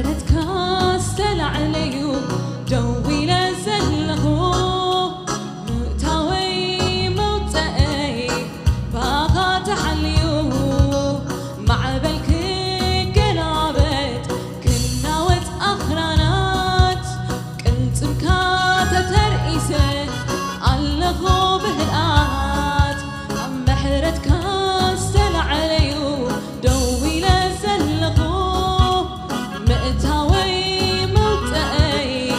محرتك استلعليو دوي لزلخو مؤتاوي موتأي باقا تحليو معبلك قلابت كناوت أخرانات كنت مكاتة ترئيسة علخو بهلقات محرتك استلعليو دوي لزلخو مؤتاوي موتأي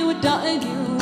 ودائن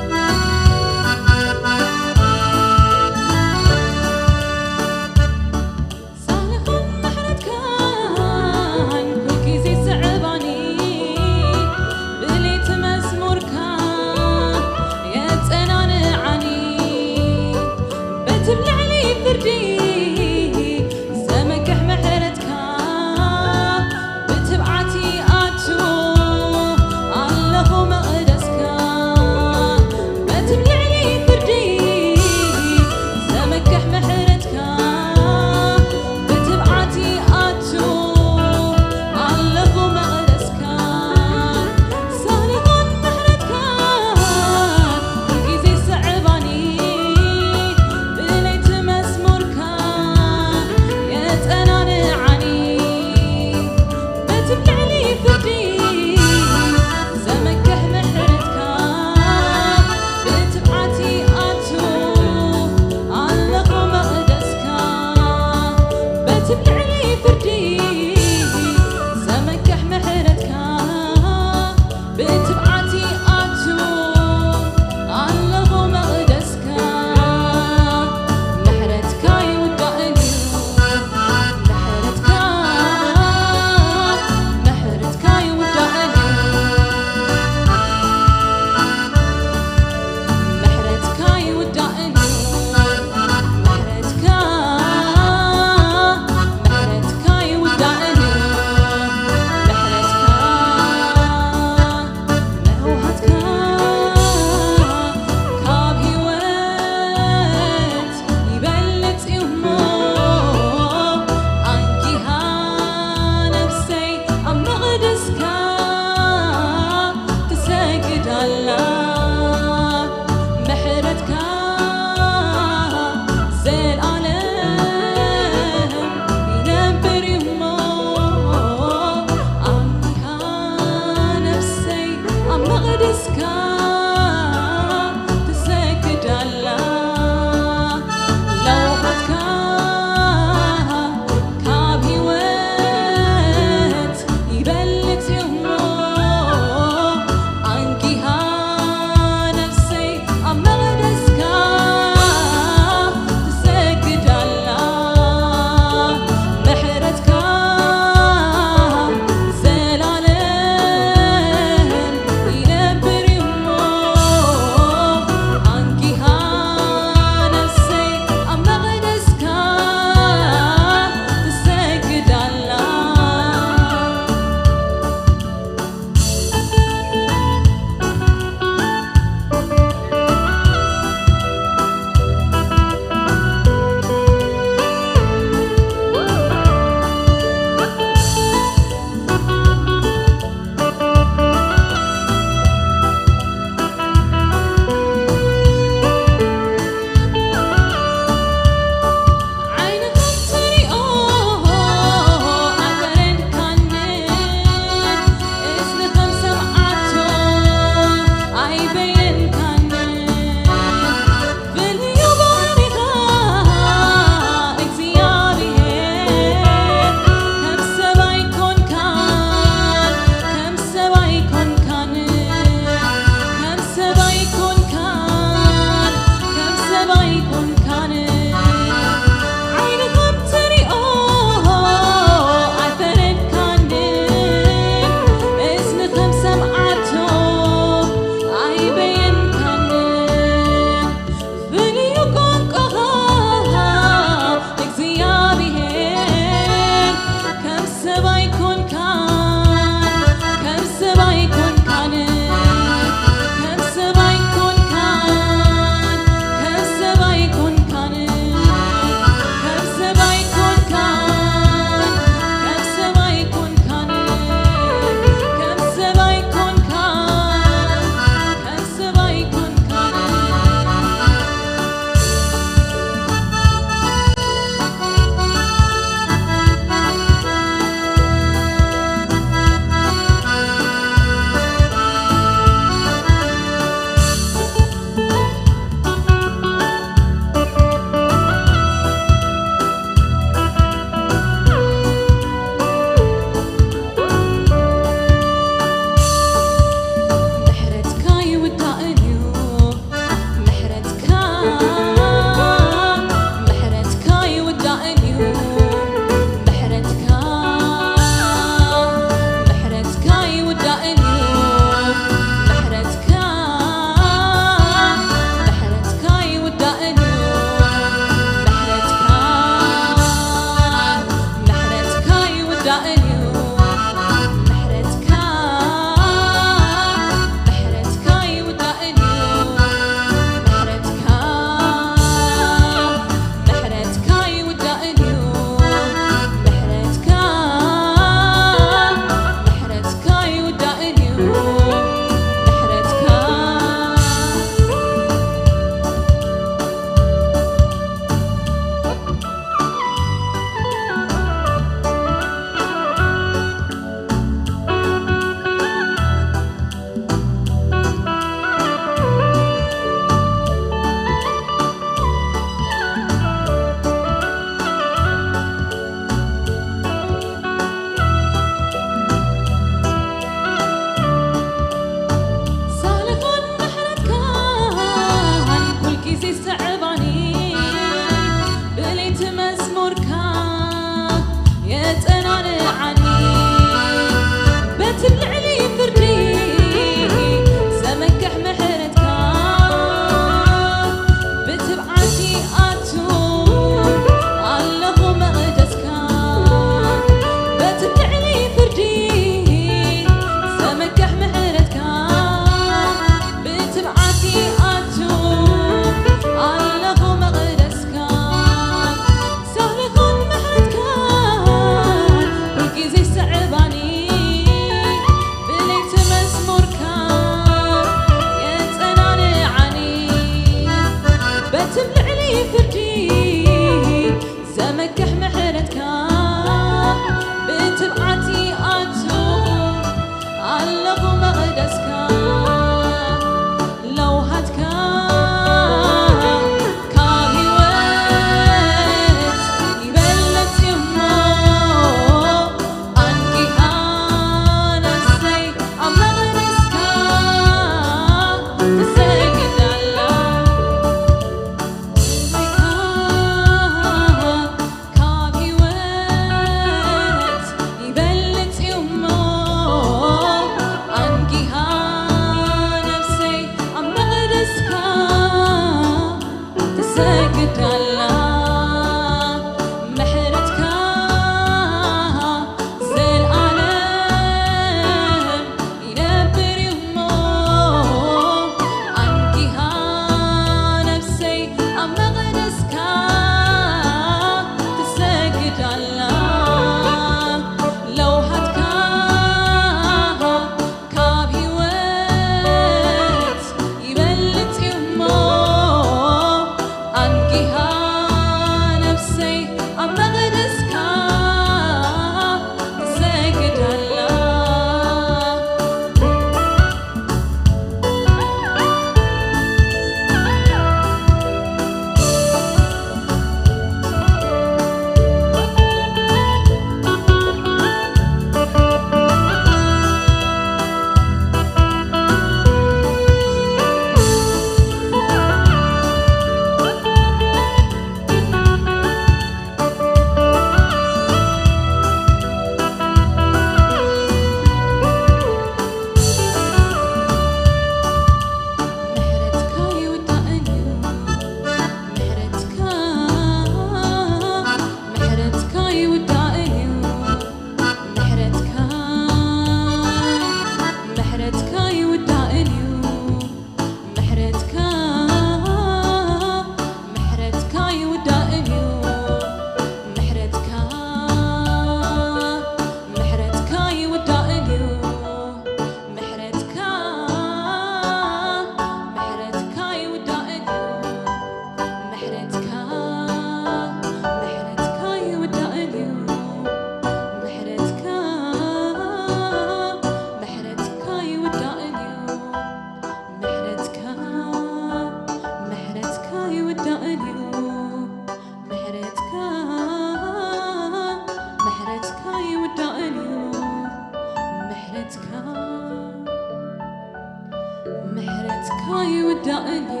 يودعني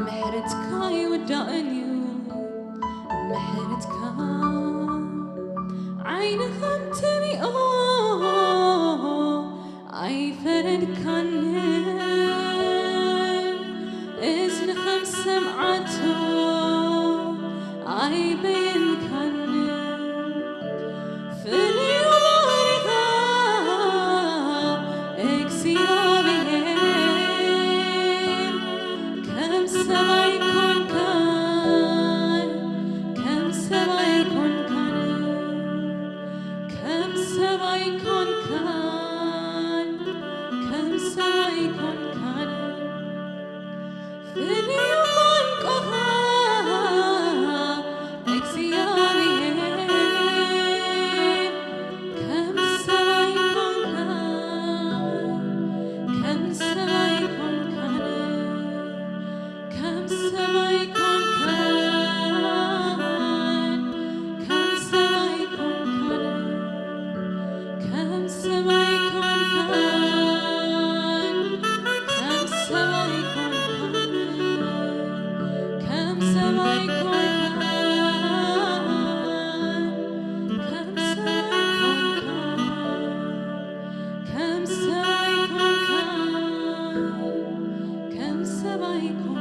محرتك يودعني محرتك عين خمتني أي فرد كان إذن خمس سمعته أي بين كان في اليوم اكسيابي كم سما يكون كان كم سما يكون كان كم سما يكون كان كم سما يكون كان في اليوم اكسيابي كم سما يكون كان كم سما يكون كان كم سما يكون كان كم سما يكون كان كم سما يكون كان كم سما يكون كان كم سما يكون كم سما يكون كم سما يكون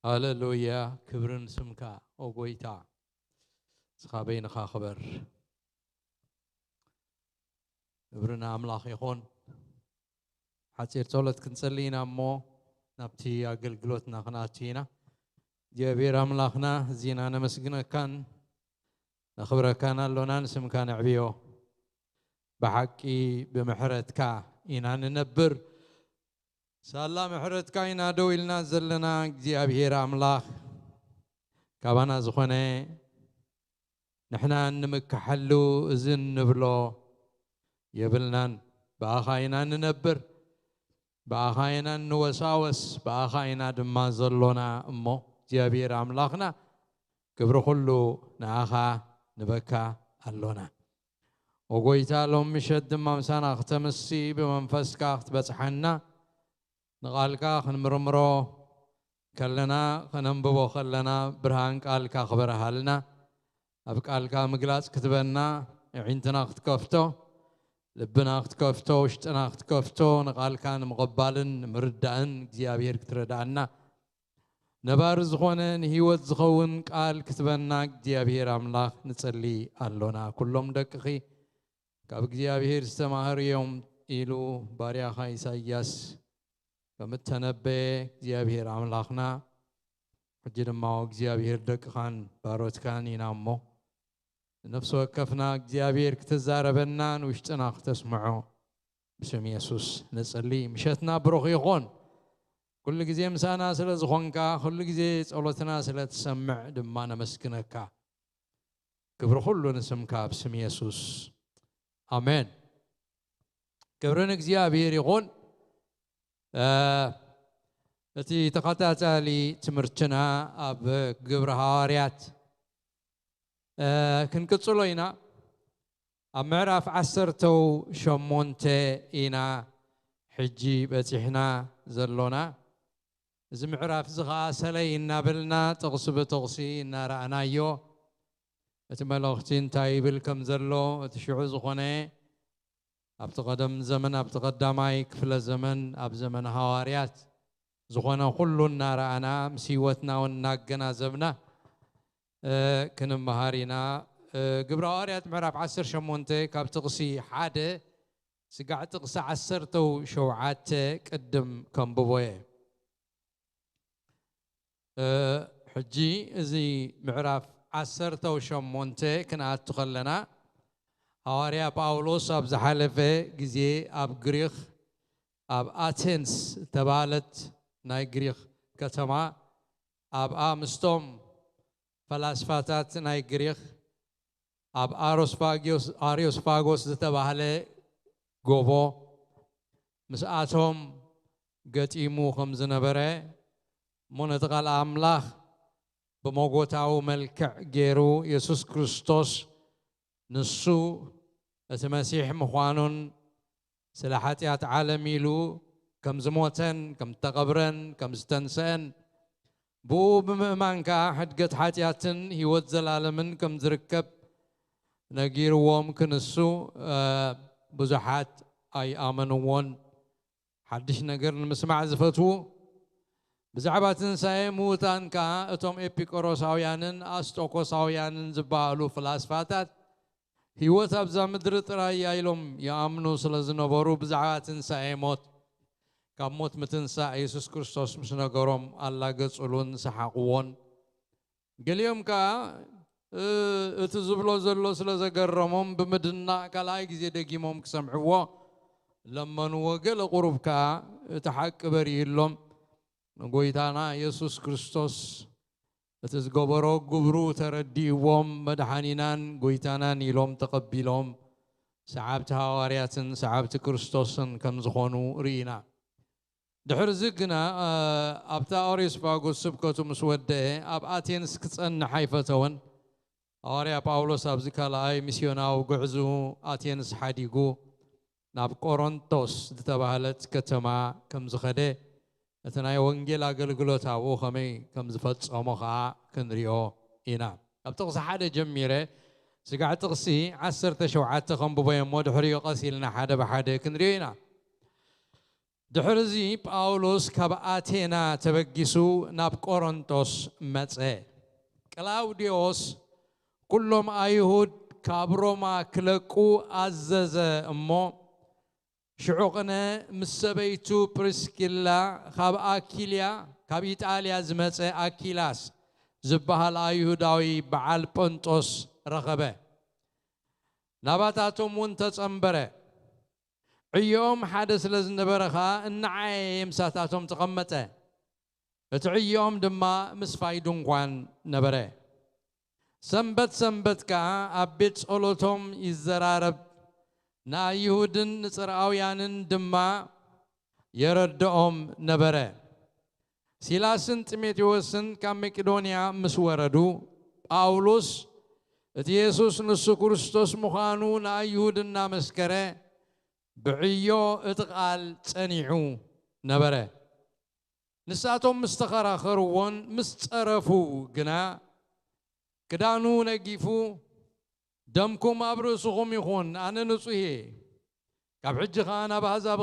هاللويا كبرن سمكا او غويتا صحابين خبر كبرنا املاخ يخون حصير صلت كنصلينا مو نبتي اغلغلوتنا خناتينا جابير املاخنا زينا نمسغنا كان نخبر كان لونان سم كان عبيو بحقي بمحرتك إنا ننبر سلام محرتك إنا دويلنا زلنا እግዚአብሔር أملاخ كابانا زخونه نحنا نمكحلو إذن نبلو يبلنان بآخاينا ننبر بآخاينا نوساوس بآخاينا دما زلونا أمو እግዚአብሔር أملاخنا كبر كله ناخا نبكا اللونا وقويتا لهم مشد ممسانا اختمسي بمنفسكا اختبسحنا نقالكا خنمرمرو كلنا خننببو خلنا برهان قالكا خبرها لنا أبقالكا مقلاس كتبنا عينتنا اختكفتو لبنا اختكفتو وشتنا اختكفتو نقالكا مقبالن مردان እግዚአብሔር كتردعنا نبارز خونن هيوت زخون قال كتبنا እግዚአብሔር أملاخ نصلي اللونا كلهم دقخي كاب እግዚአብሔር استماهر يوم إلو بارياخا إساياس كمتنبه እግዚአብሔር أملاخنا حجر ماو እግዚአብሔር دقخان باروتكان ينامو نفس وكفنا እግዚአብሔር كتزاربنا وشتنا اختسمعو بسم يسوس نصلي مشتنا بروخ يخون كل جزء مسانا سلا زخونكا كل جزء صلاتنا سلا تسمع دمانا مسكنكا كبر كله نسمكا بسم يسوع آمين كبرنا እግዚአብሔር يقول التي تقطعت لي تمرتنا أب جبر هاريات كنقصلوينا أمعرف عسرتو شمونت إنا حجي بتحنا زلونا زمعرف زغا سلي نابلنا تغصب تغصي نارعنايو اتملختين تايبل كم زلو تشعو زخونه ابتقدم زمن ابتقدماي كفل زمن اب زمن حواريات زخونه كلنا رانا مسيوتنا وناغنا زبنا كنم مهارينا قبر حواريات معرف 10 شمونته كاب تقسي حاده سقع تقسى 10 شوعات قدم كم بويه حجي زي معرف 10 شمونته كنا تخلنا حواريا باولوس اب زحلفه غزي اب غريخ اب اتنس تبالت ناي غريخ كتما اب امستوم فلاسفاتات ناي غريخ اب اريوس فاغوس تباله غوبو مساتهم قتيمو خمز نبره منتقل املاح بموغوتاو ملكع غيرو يسوس كريستوس نسو المسيح مخوانون سلاحاتيات عالميلو كم زموتن كم تقبرن كم ستنسن بو بمأمانكا حد قد حاتياتن هيوت زلالمن كم زركب نجيروهم كنسو بزحات اي امنوون حدش نقر نسمع زفتو بزعباتن ساي موتان كا اتوم ايبيكوروساويانن استوكوساويانن زبالو فلاسفاتات هيوت ابزا مدر تراي يايلوم يامنو سلازنبرو بزعباتن ساي موت كموت متنسا يسوس كريستوس مش نغروم الله قصلون سحقون قليوم كا اتزبلو زلو سلازقرمهم بمدنا كلاي غزي دقيمهم كسمعوا لما نوقل قرب كا تحق بريلهم نقويتانا يسوس كريستوس اتزقبرو قبرو ترديوهم مدحانينان قويتانا نيلوم تقبلهم سعابت هوارياتن سعابت كريستوسن كم زخونو رينا دحر زقنا ابتا اوريس باغو سبكتو مسوده اب اتينس كصن حيفتون هواريا باولوس اب زكالاي ميسيوناو غعزو اتينس حديغو ناب قورنطوس تبعلت كتما كم زخده اتناي وانجيل اغلغلوتاو خمي كم زفصمو خا كنريو اينا ابتقص حدا جميره سقع تقسي 10 شوعات خنبوبين مود حريو قسيلنا حدا بحدا كنرينا دحرزي باولوس كباتينا تبقيسو ناب قورنطوس مصه كلاوديوس كلهم ايهود كابروما كلقو عزز امو شعوقنا مسبيتو بريسكيلا خاب اكيليا كاب ايطاليا زمصه اكيلاس زبحال ايهوداوي بعال بونطوس رخبه نباتاتهم منتصمبره عيوم حدث لزن برخا النعيم ساتاتهم تقمته اتعيوم دما مسفايدون قوان نبره سنبت كا أبيت صلوتهم يزرارب نا يهودن نصراويانن دما يردهم نبره سيلاسن تيموثيوسن كمقدونيا مسوردو باولوس يسوس نسو كريستوس مخانو نا يهودن مسكره بعيو اتقال تصنيعو نبره نساتهم مستخراخرون مستعرفو قنا كدانو نقيفو دمكم أبرسكم يخون أنا نصيه كاب حج خانا بهذا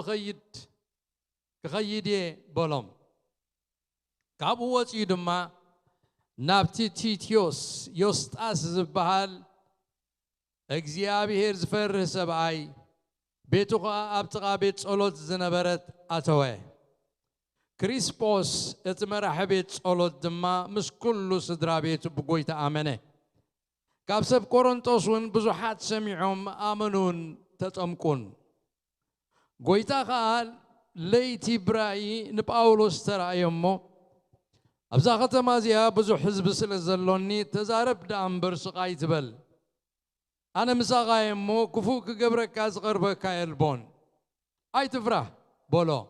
بخيدي بولم كاب هو تيدما نابتي تيتيوس يستاس زبحال اكزيابيهر زفر سبعي بيتوغا ابتغا بيت صلوت زنبرت اتوه كريسبوس اتمرح بيت صلوت دما مش كله صدرا بيت بقويت امنه كابسب كورنطوس ون بزحات سمعهم امنون تتمكن قويتا قال ليتي براي نباولوس ترى يمو ابزا ختما زيا بزو حزب سلزلوني تزارب دامبر سقاي تبل أنا مساقا يمو كفوك قبرك كاز غربك كايلبون أي تفرح بولو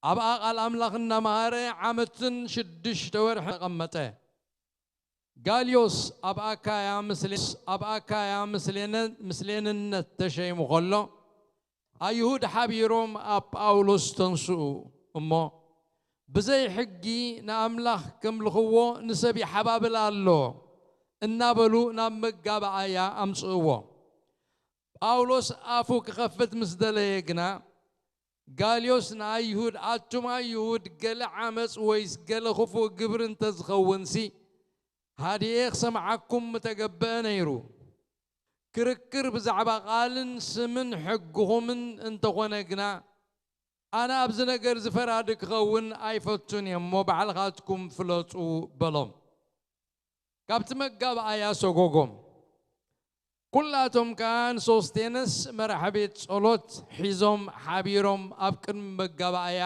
أبقى قال أملاخ النماري عمتن شدش تورح قمته قاليوس أبقى كايا مسلين النتشي مغلو أيهود حبيروم أب أولوس تنسو أمو بزي حقي نأملاخ كم لخوو نسبي حباب الله እናበሉ ናብ መጋባእያ ኣምጽእዎ ጳውሎስ ኣፉ ክኸፍት ምስ ደለየ ግና ጋልዮስ ንኣይሁድ ኣቱም ኣይሁድ ገለ ዓመፅ ወይስ ገለ ክፉእ ግብሪ እንተዝኸውንሲ ሃዲኤ ክሰምዓኩም ተገብአ ነይሩ ክርክር ብዛዕባ ቃልን ስምን ሕግኹምን እንተኾነ ግና ኣነ ኣብዚ ነገር ዝፈራድ ክኸውን ኣይፈቱን እየ እሞ ባዕልኻትኩም ፍለጡ በሎም ካብቲ መጋባእያ ሰጎጎም ኩላቶም ካን ሶስቴነስ መራሒ ቤት ጸሎት ሒዞም ሓቢሮም ኣብ ቅድሚ መጋባእያ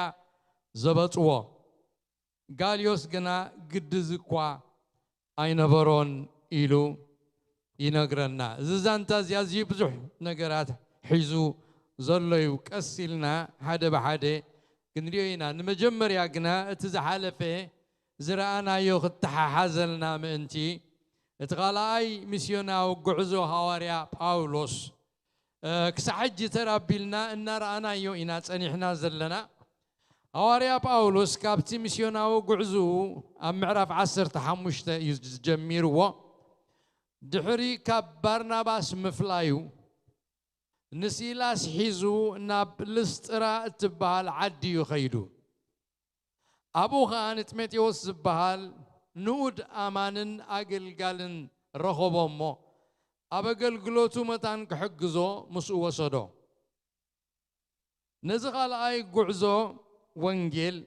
ዘበጽዎ ጋልዮስ ግና ግድዝ እኳ ኣይነበሮን ኢሉ ይነግረና እዚ ዛንታ እዝያዝዩ ብዙሕ ነገራት ሒዙ ዘሎ እዩ ቀስ ኢልና ሓደ ብሓደ ክንሪኦ ኢና ንመጀመርያ ግና እቲ ዝሓለፈ ዝረኣናዮ ክትሓሓዘልና ምእንቲ እቲ ካልኣይ ሚስዮናዊ ጉዕዞ ሃዋርያ ጳውሎስ ክሳብ ሕጂ ተራቢልና እናረኣናዮ ኢና ጸኒሕና ዘለና ሃዋርያ ጳውሎስ ካብቲ ሚስዮናዊ ጉዕዞ ኣብ ምዕራፍ 15 እዩ ዝጀሚርዎ ድሕሪ ካብ ባርናባስ ምፍላዩ ንሲላስ ሒዙ ናብ ልስጥራ እትበሃል ዓዲ እዩ ኸይዱ ኣብኡ ኸዓ ንጢሞቴዎስ ዝበሃል ንኡድ ኣማንን ኣገልጋልን ረኸቦ እሞ ኣብ ኣገልግሎቱ መታን ክሕግዞ ምስኡ ወሰዶ ነዚ ካልኣይ ጉዕዞ ወንጌል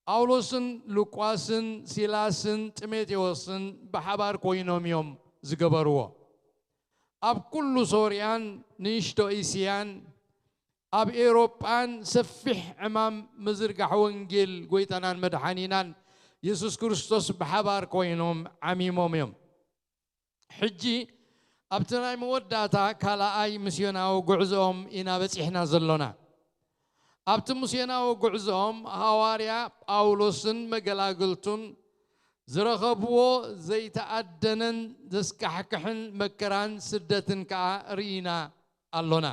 ጳውሎስን ሉቃስን ሲላስን ጢሞቴዎስን ብሓባር ኮይኖም እዮም ዝገበርዎ ኣብ ኩሉ ሶርያን ንእሽቶ እስያን ኣብ ኤውሮጳን ሰፊሕ ዕማም ምዝርጋሕ ወንጌል ጎይታናን መድሓኒናን ኢየሱስ ክርስቶስ ብሓባር ኮይኖም ዓሚሞም እዮም ሕጂ ኣብቲ ናይ መወዳእታ ካልኣይ ሚስዮናዊ ጉዕዞኦም ኢና በፂሕና ዘሎና ኣብቲ ሚስዮናዊ ጉዕዞኦም ሃዋርያ ጳውሎስን መገላግልቱን ዝረኸብዎ ዘይተኣደነን ዘስካሕክሕን መከራን ስደትን ከዓ ርኢና ኣሎና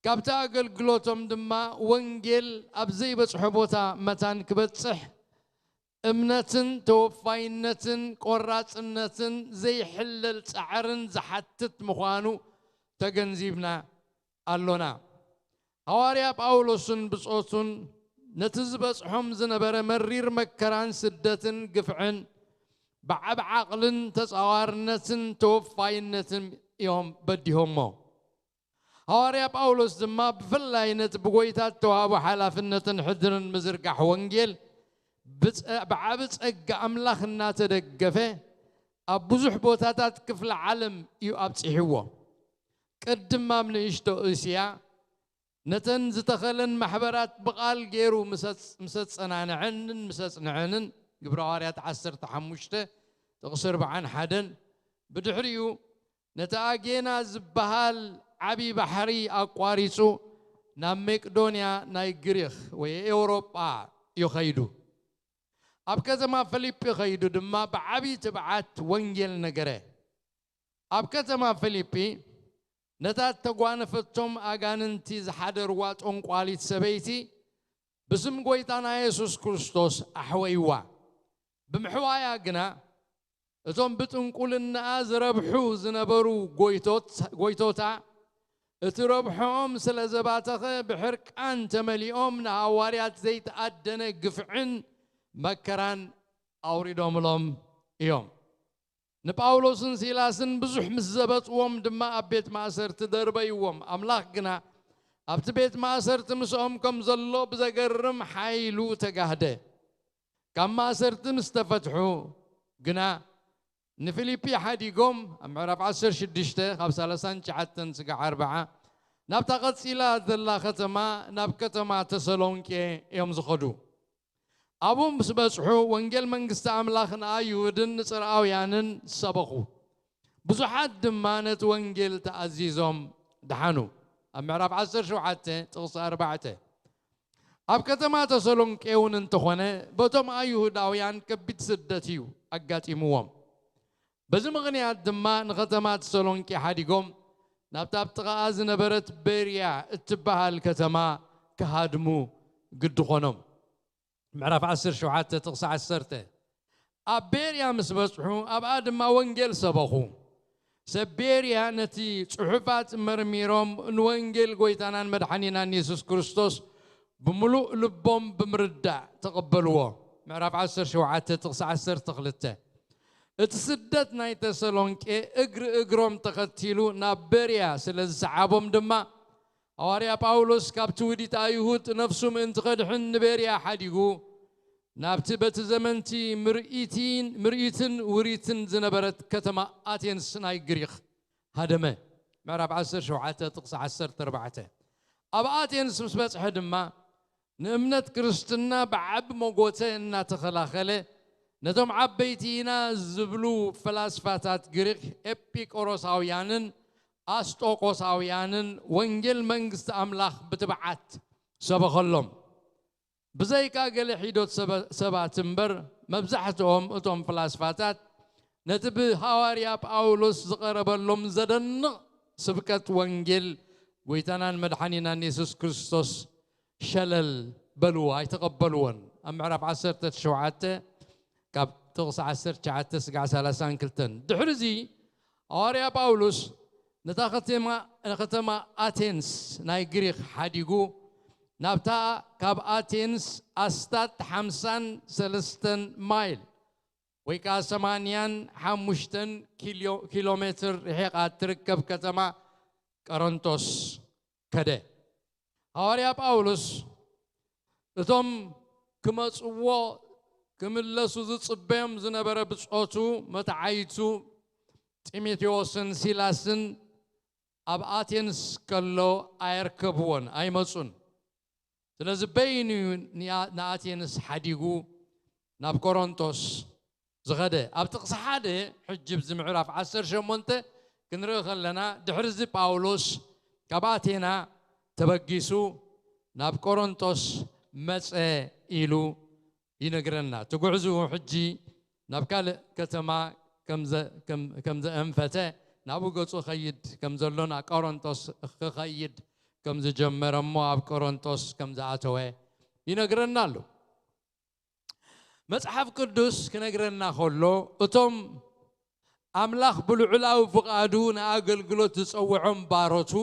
ካብቲ ኣገልግሎቶም ድማ ወንጌል ኣብ ዘይበፅሖ ቦታ መታን ክበፅሕ እምነትን ተወፋይነትን ቆራጽነትን ዘይሕለል ጻዕርን ዝሓትት ምዃኑ ተገንዚብና ኣሎና ሃዋርያ ጳውሎስን ብጾቱን ነቲ ዝበፅሖም ዝነበረ መሪር መከራን ስደትን ግፍዕን ብዓብ ዓቕልን ተጻዋርነትን ተወፋይነትን እዮም በዲሆሞ ሃዋርያ ጳውሎስ ድማ ብፍላይ ነቲ ብጎይታ ተዋህቦ ሓላፍነትን ሕድርን ምዝርጋሕ ወንጌል ብዓብ ጸጋ ኣምላኽ እናተደገፈ ኣብ ብዙሕ ቦታታት ክፍለ ዓለም እዩ ኣብፂሕዎ ቅድም ኣብ ንእሽቶ እስያ ነተን ዝተኸለን ማሕበራት ብቓል ገይሩ ምሰጸናንዕንን ምሰጽንዕንን ግብረ ሐዋርያት 15 ጥቕሲ 41 ብድሕሪኡ ነቲ ኣጌና ዝበሃል ዓቢ ባሕሪ ኣቋሪጹ ናብ መቄዶንያ ናይ ግሪክ ወይ ኤውሮጳ ይኸይዱ ኣብ ከተማ ፊልጵ ኸይዱ ድማ ብዓቢ ትብዓት ወንጌል ነገረ ኣብ ከተማ ፊልጵ ነታት ተጓነፈቶም ኣጋንንቲ ዝሓደርዋ ጠንቋሊት ሰበይቲ ብስም ጎይታና ኢየሱስ ክርስቶስ ኣሕወይዋ ብምሕዋያ ግና እቶም ብጥንቁልና ዝረብሑ ዝነበሩ ጎይቶታ እቲ ረብሖም ስለ ዘባተኸ ብሕርቃን ተመሊኦም ንሃዋርያት ዘይተኣደነ ግፍዕን መከራን ኣውሪዶምሎም እዮም ንጳውሎስን ሲላስን ብዙሕ ምስ ዘበፅዎም ድማ ኣብ ቤት ማእሰርቲ ደርበይዎም ኣምላኽ ግና ኣብቲ ቤት ማእሰርቲ ምስኦም ከም ዘሎ ብዘገርም ሓይሉ ተጋህደ ካብ ማእሰርቲ ምስ ተፈትሑ ግና ንፊልጵ ሓዲጎም ኣብ ምዕራፍ 16 ካብ 39 ስጋዕ 40 ናብታ ቐፂላ ዘላ ከተማ ናብ ከተማ ተሰሎንቄ እዮም ዝኸዱ ኣብኡ ምስ በፅሑ ወንጌል መንግስቲ ኣምላኽ ንኣይሁድን ንጽርዓውያንን ሰበኹ ብዙሓት ድማ ነቲ ወንጌል ተኣዚዞም ድሓኑ ኣብ ምዕራፍ 17 ጥቕሲ 4 ኣብ ከተማ ተሰሎንቄ እውን እንተኾነ በቶም ኣይሁዳውያን ከቢድ ስደት እዩ ኣጋጢምዎም በዚ ምኽንያት ድማ ንከተማ ተሰሎንቄ ሓዲጎም ናብታ ኣብ ጥቓኣ ዝነበረት ቤርያ እትበሃል ከተማ ክሃድሙ ግዲ ኾኖም ምዕራፍ 17 ጥቕሲ 10 أبيريا مسبسحو أبعد ما وانجيل سبخو سبيريا نتي صحفات مرميروم نوانجيل قويتانان مدحنينا يسوس كريستوس بملوء لبهم بمردع تقبلوه معرف 10 شوعات تقص 10 تخلته اتسدت ناي تسالونك اجروم تختيلو نابريا سلز صعابهم دما حواريا باولوس كابتودي تايهود نفسهم انتقدحن نبريا حديغو نابت بت زمنتي مرئيتن وريتن زنبرت كتما اتينس ناي غريخ هدمه معرف 10 شوعات تقص 10 تربعته اب اتينس مسبصح دما نمنت كريستنا بعب موغوته ان تخلاخله نتوم عبيتينا زبلو فلاسفاتات غريك ابيكوروساويانن استوقوساويانن وانجيل منغست املاخ بتبعات سبخلهم بزيكا قال حيدوت سبع تنبر مبزحتهم اتوم فلاسفاتات نتب حواريا باولوس زقرب لهم زدن سبكت وانجيل ويتنان مدحنينا يسوس كريستوس شلل بلو هاي تقبلون ام عرب 10 شوعاته كاب تغص 10 شعات 9 كلتن دحرزي أوريا باولوس نختما أتينس ناي غريخ حديقو نبتا كاب أتينس أستات 53 مايل ويكا 85 كيلومتر هيك تركب كتما كورنثوس كده أوريا باولوس اتم كمصوا كملسو زصبيم زنبره بصوتو متعايتو تيموثيوسن سيلاسن اب اتينس كلو ايركبون ايمصون سلازي بينو ناتينس حديغو ناب كورنثوس زغده اب تقص حاده حجب زمعراف 10 شمونته كنري خلنا دحرز باولوس كباتينا تبغيسو ناب كورنثوس مصه إلو ينقرنا تقعزو حجي نبكال كتما كمز أنفته نابو قصو خيد كمز لنا كورنثوس خيد كمز جمر مو أب كورنثوس كمز عتوه ينقرنا له مصحف قدوس كنقرنا خلو أتم أملاخ بالعلا وفقادو ناقلقلو تسوعهم باروتو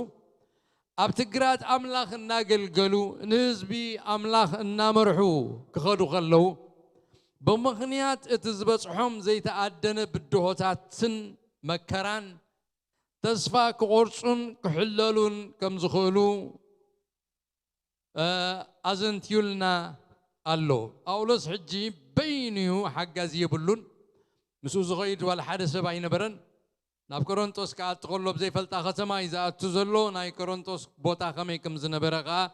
أبتقرات أملاخ الناقلقلو نزبي أملاخ النامرحو كخدو خلو بمغنيات اتزبصحهم زي تأدن بالدهوتاتن مكران تسفا كغرصون كحللون كمزخولو أزنتيولنا اللو أولوس حجي بينيو حقا زيبلون مسو زغيد والحادثة باين برن ناب كورنثوس كات تقولب زي فلتا ختما إذا أتزلو ناي كورنثوس بوتا خمي كم زنبرقا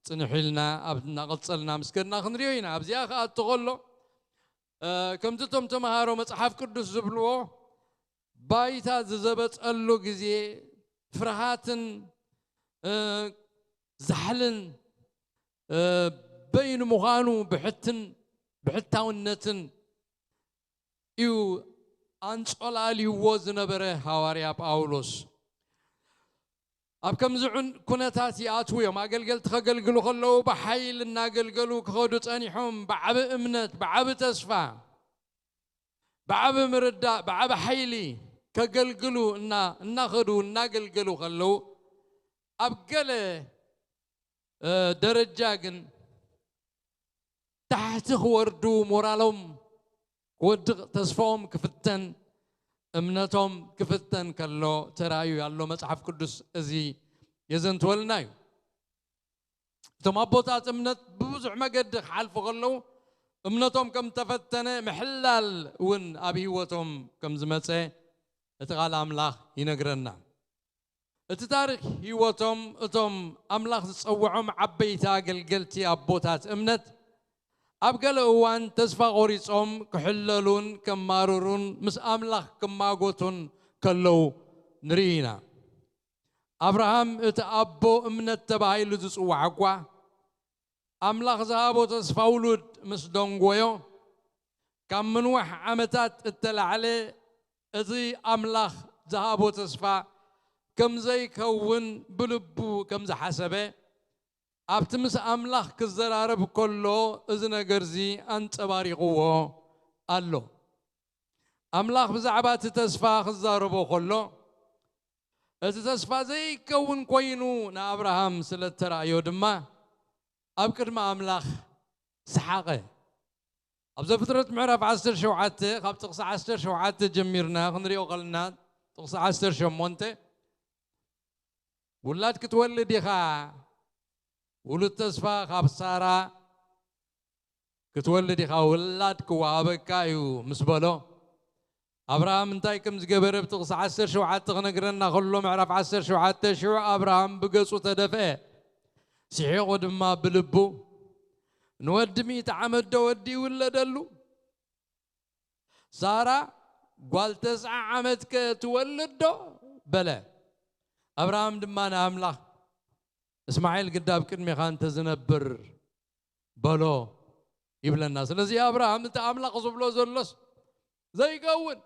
تنحلنا أبنا قلصلنا مسكرنا خنريوينا أبزيا خات تقولو كم تتم تمهارو مصحف قدوس زبلو بايتا زبط ألو جزي فرحاتن زحلن بين مغانو بحتاونتن يو أنصلالي وزن بره حواريا باولوس أبكم زعن كنتاتي آتوية ما قلقل تخقلقلو خلو بحيل ناقلقلو كخودو تانيحهم بعب امنت بعب تسفى بعب مرداء بعب حيلي كقلقلو ناخدو ناقلقلو خلو أبقل درجاقن تحت وردو مورالهم ودق تسفهم كفتن امنتهم كفتن كلو ترايو يالو مصحف قدوس ازي يزنت ولنايو ثم ابوتات امنت ببزح مقد حالف غلو امنتهم كم تفتن محلال ون ابي هوتهم كم زمصه اتقال املاح ينغرنا التاريخ هوتهم اتم املاح تصوعهم عبيتا قلقلتي ابوتات امنت أبقى وان تسفى غوريصهم كحللون كماررون مس أملاخ كماغوتون كلو نرينا أبراهام اتأبو من التبعي لدس وعقوا أملاخ ذهبو تسفى ولود مس دونغويو كم من وح عمتات اتلع عليه ذي أملاخ ذهبو تسفى كم زي كون بلبو كم زي حسبه أبتمس أملاخ كزرارب كله إذن جرزي أنت باريقوه الله أملاخ بزعبات تسفى خزاربو خلو تسفى زي كون كوينو نا أبراهام سلترا يودما أبكر ما أملاخ سحاقه أبزا فترة معرف عستر شوعته خاب تقصى عستر شوعته جميرنا خنريو قلنا تقصى عستر شمونته ولاد كتولد يخا ولد تسفى خاب سارة كتولد يخا ولاد كوابك كايو مسبلو أبراهام انتاي كم زقبر بتقصى عستر شوعته خنقرنا خلو معرف عستر شوعته شو أبراهام بقصو تدفئ سيحيقو دما بلبو نودمي تعمد ودي ولا دلو سارة قال 9 عمد كتولد بلا أبراهام دمانا أملا إسماعيل قدام كلمة خان تزنبر بلو يبلا الناس لزي أبراهام انت أملا قصبلو زلس زي قون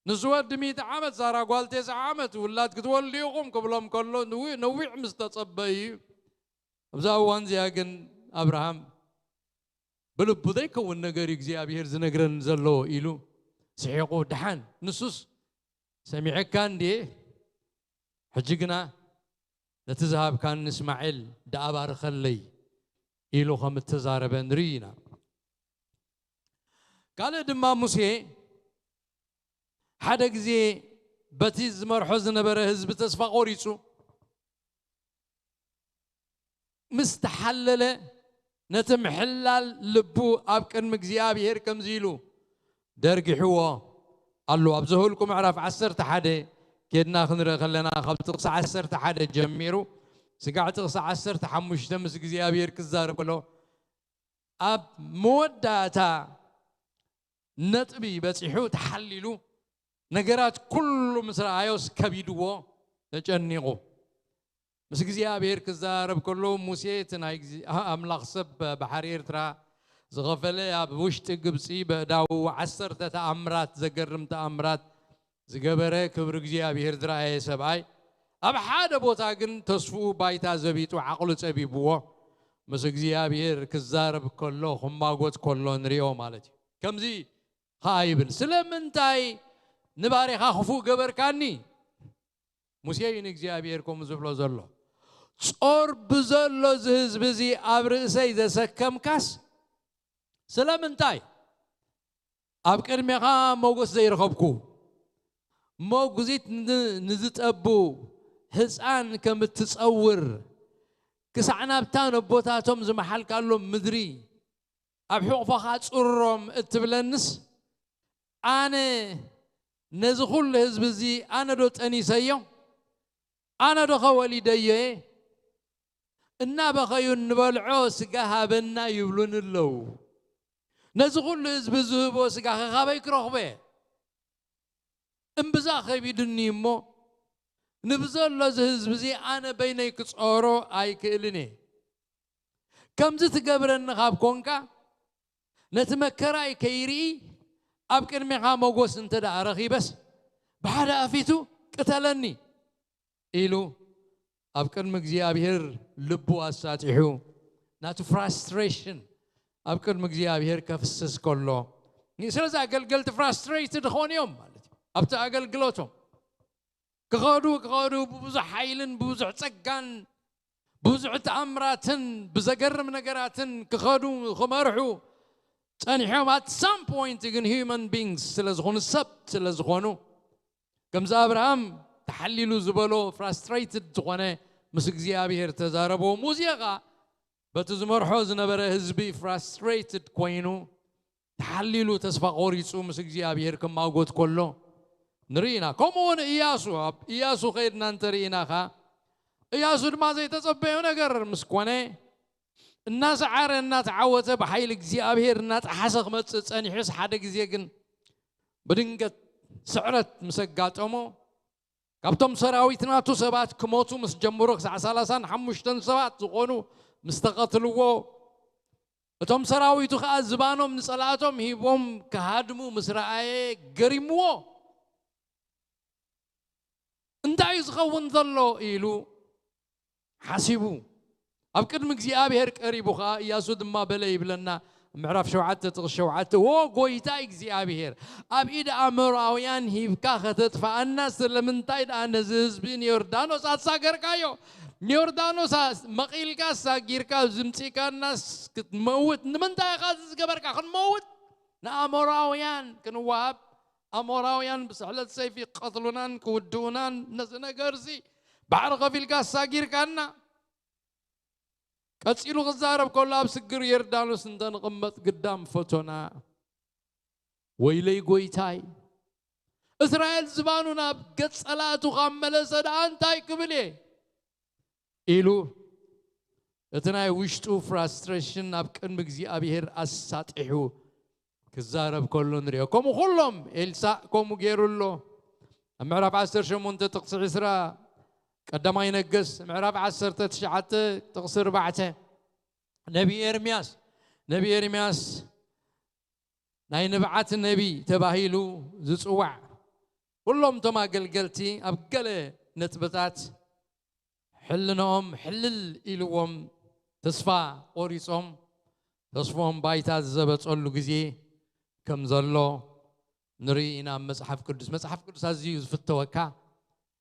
نسود 100 عمد سارة قال 9 عمد ولاد كتولي يقوم قبلهم كله نويع مستتصبي بزاوان زياقن أبراهام بلب ذيك والنجاري እግዚአብሔር ዝነግረን ዘሎ ኢሉ سحيقو دحان نصوص سميع كان دي حجقنا نتذهب كان إسماعيل دابار خلي إلو خم التزارب نرينا قال دما موسى حدا زي بتيز مرحوز نبره حزب تسفى قوريسو مستحلله نتم حلال لبو أبكن مجزيابير كم زيلو درجي حوا قالوا أبزهو لكم عرف 10 حدا كدنا خنرا خلنا خبط 10 حدا جميرو سقعت 10 حمش تمس جزيابير كزار كله أب موداتا نتبي بس يحو تحللو نجارات كل مسرعيوس كبيدو تجنيقو مس እግዚአብሔር كزارب كله موسى تناي أملاخ سب بحرير ترى زغفله أب وشت قبسي بداو 10 تأمرات زقرم تأمرات زقبره كبر እግዚአብሔር ترى سبعي أب حدا بوتاقن تصفو بايتا زبيت وعقل تبي بوا مس እግዚአብሔር كزارب كله خماقوت كله نريو مالتي كم زي خايبل سلمنتاي نباري خافو قبر كاني موسى ين እግዚአብሔር كم زبلو زلو صور بزلو زهز بزي أبرسي إذا سكم كاس سلام انتاي أبكر ميخا موقس زي رخبكو موقزيت نزت أبو هزان كم تتصور كسعنا بتانو بوتاتهم زي محل قالوا مدري أبحوق فخات صورهم اتبلنس أنا نزخل هزب زي أنا دوت أني سيو أنا دو خوالي ديه إنا بخيون نبلعو سقاها بنا يبلون اللو نزغل هزب زهبو سقاها خابيك رخبه انبزا خيبي دني مو نبزل هزب زي أنا بينيك تصورو آيك إليني كم زت قبرن خاب كونكا نتمكراي كيري أبكر ميخا موقوس انت دا رخي بس بحدا أفيتو قتلني إلو أبكر مجزيابير لبو أساتيحو ناتو frustration أبكر مجزيابير كفسس كله نيسرز قلت frustrated خون يوم أبتا قلتهم كخادو بوزع حيلن بوزع تسقان بوزع تأمراتن بزقر من نقراتن كخادو خمارحو تانيحو at some point يقن human beings سلازخون السبت سلازخونو كمز أبراهام تحللوا زبلو frustrated زخونه مس እግዚአብሔር تزاربو موسيقى بتزمر حزن بره حزبي frustrated كوينو تحللوا تسفى قوريصو مس እግዚአብሔር كماغوت كله نرينا كمون إياسو خيرنا نترينا خا إياسو ما زي تصبيو نجر مسكونه الناس عار الناس عوته بحيل እግዚአብሔር الناس حسق متصني حس حدا غزي كن بدنقت سعرت مسقاطمو كابتم سراويتنا تو سبات كموتو مس جمبروك سالسان حمشتن سبات زقونو مستقتلوا اتم سراويتو خازبانو من صلاتهم هيبوم كهادمو مسرعي غريمو انتاي زخون ظلو إلو حسبو أبكر مجزي أبيهر قريبو خا ياسود ما بلاي بلنا معرف شوعته تغشوعته وقويتا إግዚአብሔር أبيد أمراويان هيبكا خطت فالناس لمن تايد أنا زبين يوردانوس أتساقر كايو يوردانوس مقيل كاس ساقير كاس زمتي كان ناس كتموت نمن تاي خازز قبر كا خن موت نا أمراويان كنواب أمراويان بسحلة سيفي قتلونان كودونان نزنا قرسي بعرق في الكاس ساقير كانا كتسيلو غزارب كلها بسكر يردانوس انتن قمت قدام فتونا ويلي قويتاي إسرائيل زبانونا بقت صلاة وغمل سدان تاي كبلي إلو اتناي وشتو فرستريشن أبكن مجزي أبيهر أساتحو كزارب كلون ريو كومو خلهم إلسا كومو غيرولو معرف عسر شمون تقصي عسرا قدما ينقص معرف عسر تشعت تقصر بعته نبي إرمياس ناي نبعت النبي تباهيلو زصوع كلهم تما قلقلتي أبقل نتبتات حلنهم حلل إلوهم تصفى قريصهم تصفهم بايتات زبط قولو قزي كم زلو نرينا مصحف قدس هزيو في التوكا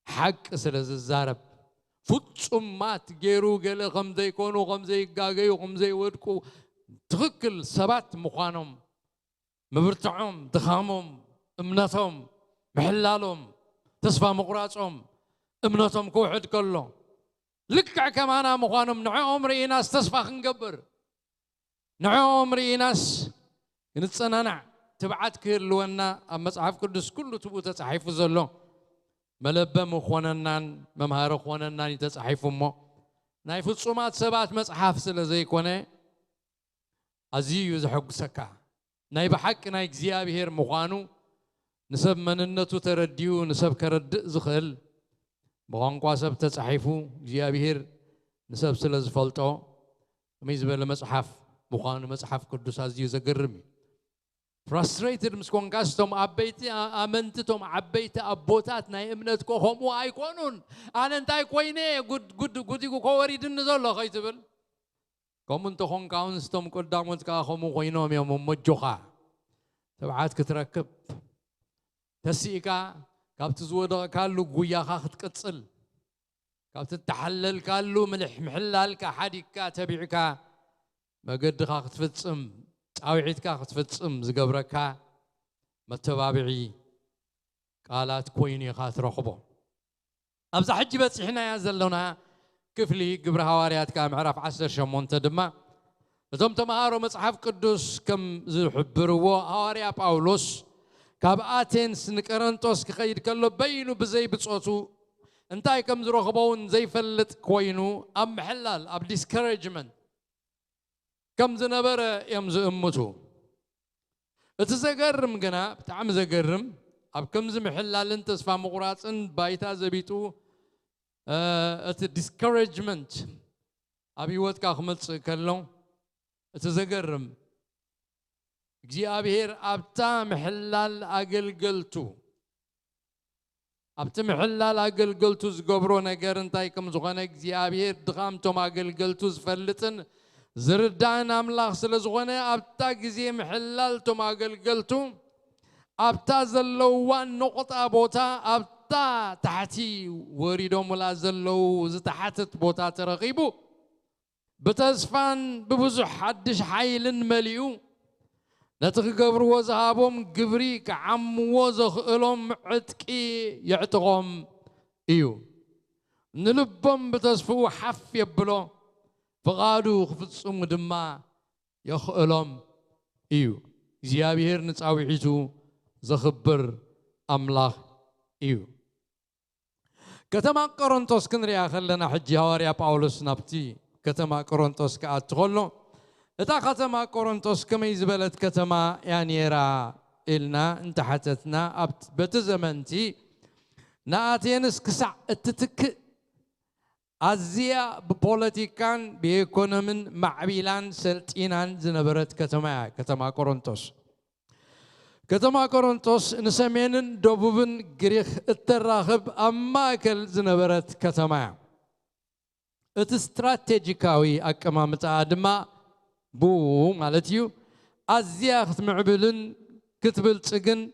حق سلز الزارب فتصم ما تجيرو قال غمزي يكونوا غمزي يقاقي وغمزي يودكو تغكل سبات مخانهم مبرتعهم دخامهم امنتهم محلالهم تصفى مقراصهم امنتهم كوحد كله لكع كمانا مخانهم نعوم ريناس تصفى خنقبر نعوم ريناس نتصنع تبعت كير لونا مصحف قدس كله تبو تصحيف زلو ملبى مخوننان ممهار خوننان يتصحيفوا مو ناي فصومات سبات مصحف سلازي كونه ازيو زحقسكا ناي بحق ناي እግዚአብሔር مخانو نسب مننتو ترديو نسب كرد زخل بقانቋ ሰብ تصحيفو እግዚአብሔር نسب سلازفلطو ميزبل مصحف مخانو مصحف قدس ازيو زغرم frustrated مسكون قاستم عبيتي امنتتم عبيتي ابوتات ناي امنتكو همو ايكونون انا انتاي كوينه غود كوري دنزلو خيتبل كومنت هون كاونستم قدامت كا همو كوينوم يوم مجوخا تبعات كتركب تسيكا كابت زودا كالو غوياخا ختقصل كابت تحلل كالو ملح محلالكا حديكا تبيعكا مقدخا ختفصم عويتك ختفصم زغبركا متبابعي قالات كويني خات رخبو ابز حجي بصحنا يا زلونا كفلي قبر حواريات كا معرف 10 شمونته دما ثم تمهارو مصحف قدس كم زحبرو حواريا باولوس كاب اتينس نقرنطوس كخيد كلو بينو بزي بصوتو انتاي كم زرخبون زي فلت كوينو ام حلال اب ديسكورجمنت كم زنبره يمز امتو اتزغرم غنا بتعم زغرم اب كم زمحلال انت تسفا مقراصن بايتا زبيطو ات ديسكورجمنت ابي وتكا خمص كلو اتزغرم እግዚአብሔር አብታ محلال አገልገልቱ አብታ محلال አገልገልቱ ዝገብሮ ነገር እንታይ ከም ዝኾነ እግዚአብሔር ድኻምቶም አገልገልቱ ዝፈልጥን زردان أملاخ سلزغنة أبتا جزي محلال توم أقلقلتو أبتا زلوان نقطة بوتا أبتا تحتي وريدو ملا زلو زتحتت بوتا ترغيبو بتزفان ببزو حدش حيلن مليو نتغبر وزهابهم قبريك عم وزخ إلهم عتكي يعتقهم إيو نلبهم بتزفو حف يبلو فقادو خفصم دما يخلم ايو እግዚአብሔር ንጻውዒቱ ዘኽብር አምላኽ እዩ ከተማ ቆሮንቶስ ክንሪያ ከለና ሕጂ ሐዋርያ ጳውሎስ ናብቲ ከተማ ቆሮንቶስ ከኣትኸሎ እታ ከተማ ቆሮንቶስ ከመይ ዝበለት ከተማ ያኔራ ኢልና እንተሓተትና በቲ ዘመንቲ ንኣቴንስ ክሳዕ እትትክእ أزيا ببوليتيكان بإيكونومين معبيلان سلطينان زنبرت كتما كورنثوس نسمينن دوبوبن غريخ التراخب أماكل زنبرت كتما ات استراتيجيكاوي أكمامتا دما بو مالتيو أزيا ختمعبلن كتبل تسجن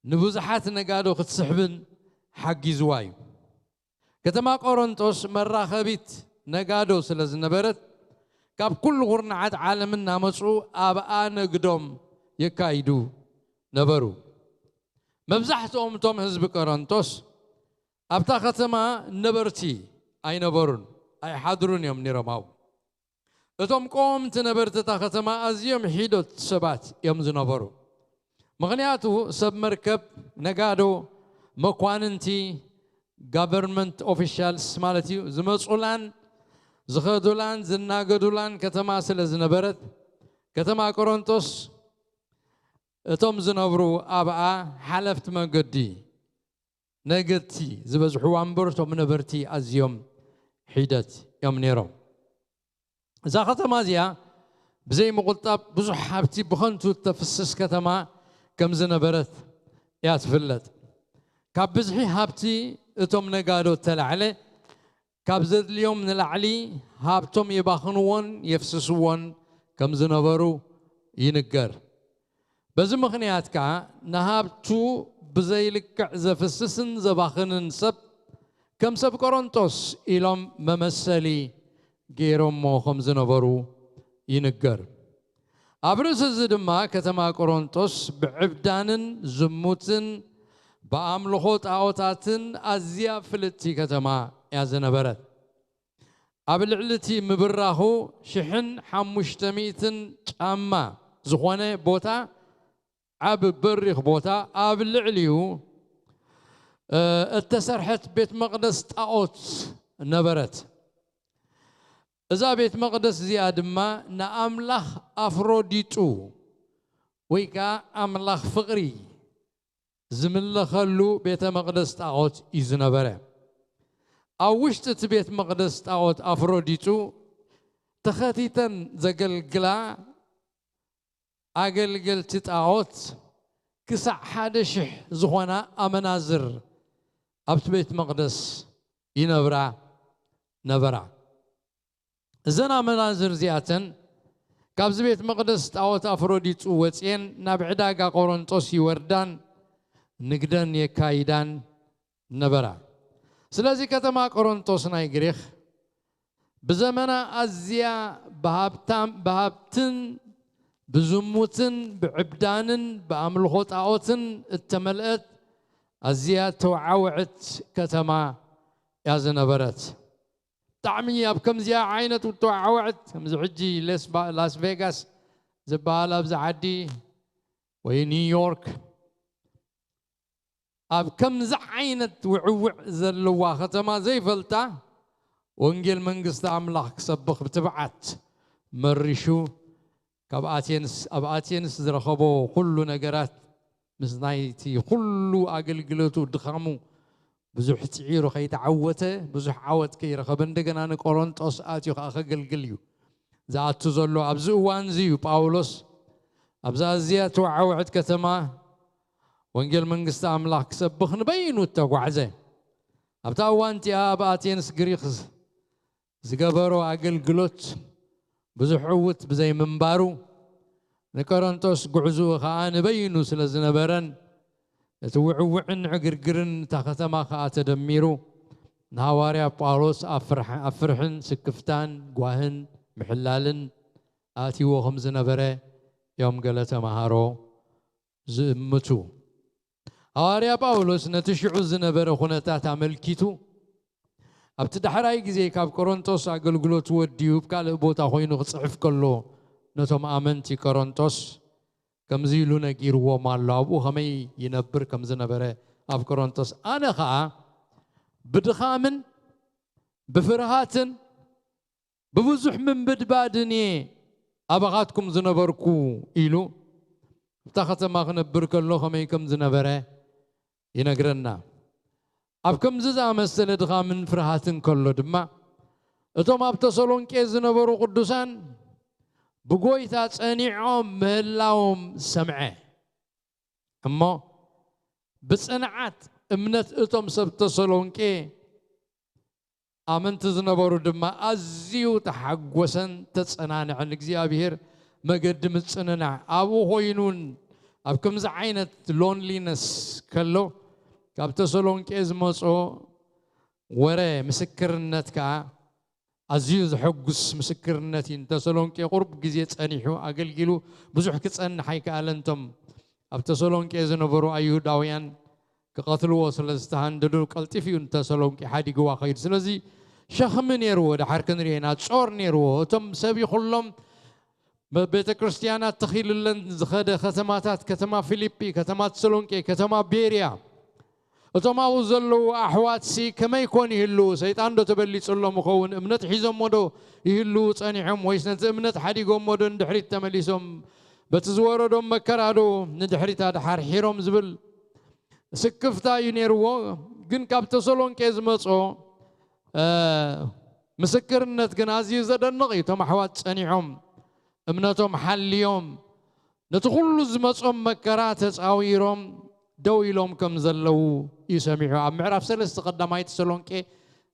نبوزحات نقادو ختسحبن حق زواي كتما قرنطوس مرة خبيت نقادو سلز نبرت كاب كل غرنعات عالمنا مصرو أبقى نقدم يكايدو نبرو مبزحتهم توم حزب قرنطوس أبتا ختما نبرتي أي نبرون أي حاضرون يوم نرماو أتوم قوم تنبرت تا ختما أزيوم حيدوت سبات يوم زنبرو مغنياتو سب مركب نقادو مقواننتي government officials مالتي زمصولان زخدولان زناقدولان كتما سلزنبرت كتما قرنطوس اتوم زنبرو ابعا حلفت مقدي نقدتي زبزحو وانبرتو منبرتي ازيوم حيدت يوم نيرو اذا ختما زيا بزي مقلطاب بزح حبتي بخنتو تفسس كتما كم زنبرت يا تفلت كاب بزحي هابتي اتوم نقادو تلعلي كاب زد اليوم نلعلي هابتم يباخنون يفسسون كم زنبرو ينقر بزي مخنيات كا نهابتو بزي لكع زفسسن زباخنن سب كم سب قرنطوس إلهم ممثلي غيرهم موخم زنبرو ينقر أبرز الزدما كتما قرنطوس بعبدانن زموتن بأملخوت أوتاتن أزيا فلتي كتما يا زنبرت أبلعلتي مبراهو شحن حمشتميتن أما زخوانة بوتا عب بريخ بوتا أبلعليو التسرحت بيت مقدس تاوت نبرت إذا بيت مقدس زياد ما نأملخ أفروديتو ويكا أملخ فقري زمن خلو بيت مقدس تاوت يزنبره أوشتت بيت مقدس تاوت أفروديتو تخاتيتن زقلقلا أقلقل تتاوت كسع حادشح زخوانا أمنازر أبت بيت مقدس ينبرع نبرع زنا منازر زياتن كابز بيت مقدس تاوت أفروديتو وتين نابعداقا قرنطوس يوردان نقدن يكايدان نبرع سلازي كتما قرنطوس ناي غريخ بزمنا أزيا بهابتن بزموتن بعبدانن بأملخوت أوتن التملأت أزيا توعوعت كتما يا زنبرت تعمي بكم زيا عينت وتوعوعت مزعجي لاس فيغاس زبالة بزعدي وي نيويورك أب كم زعينت وعوع زلوا ختما زي فلتا وانجيل منقص أملاك سبخ بتبعت مرشو كاباتينس زرخبو كل نجارات مزنايتي كل أقلقلتو دخامو بزح تعيرو خي تعوته بزح عوت كي رخبن دقنا أنا قرنطوس آتيو أخ قلقليو زات تزلو أبزو وانزيو باولوس أبزا زياتو عوعد كتما وانجيل منقص أملاك سبخ نبينو التقوعزه أبتا وانتي أباتينس قريخز زقبرو أقلقلوت بزح عوت بزي منبارو نقرنطوس قعزو خان بينو سلزنبرن توعوعن عقرقرن تاختما خا تدميرو نهواريا باولوس أفرحن سكفتان قواهن محلالن آتيو خمزنبره يوم قالت مهارو زمتو هواريا باولوس نتشعو زنبره خنتات عملكيتو أبتدحراي جزي كاب قرنطوس أقلقلوت وديوب قال بوتا خوينو صحف كله نتوم آمنتي قرنطوس كم زيلو نجير وما الله أبو خمي ينبر كم زنبره أب قرنطوس أنا خا بدخامن بفرهاتن بوزح من بدبادني أبغاتكم زنبركو إلو تاخت ما خنبر كله خمي كم زنبره ينقرنا أب كم ززا مسل دخامن فرهاتن كله دما أتوم أب تصلون كيز نبرو قدوسان بقويتات أنيعهم مهلاهم سمعه أما بصنعات امنت أتوم سب تصلون كي آمن تزنبرو دما أزيو تحقوسن تتصنان عن الجزيابير مجد متصنع أبو هوينون أب كم زعينة لونلينس كله كاب تسلون كيز مصو ورا مسكرنت كا عزيز حقس مسكرنتين تسلون كي قرب جزيت أنيحو أقل جلو بزح كتسن حيك ألنتم أب تسلون كيز نبرو أيهوداويان كقتلوا سلستهان دلو قلتفيون تسلون كي حادي جوا خير سلزي شخم نيرو ده حركن رينات صور نيرو تم سبي خلهم بيت كريستيانات تخيل لن زخدة ختماتات كتما فيليبي كتما تسلونكي كتما بيريا وتما وزلوا أحوات سي كما يكون يهلو سيطان دو تبلي تسلو مخون امنت حيزم مدو يهلو تانيحم ويسنت امنت حديقهم مدو ندحريت تمليسهم بتزورو دو مكرادو ندحريت هذا حرحيرهم زبل سكفتا ينيرو جن كاب تسلونكي زمصو مسكرنت جن عزيز دنقي تما أحوات تانيحم امنتهم حليهم نتقول زمصهم مكرات تساويرهم دويلهم كم زلوا يسمعوا عم معرف سلست قدامايت سلونكي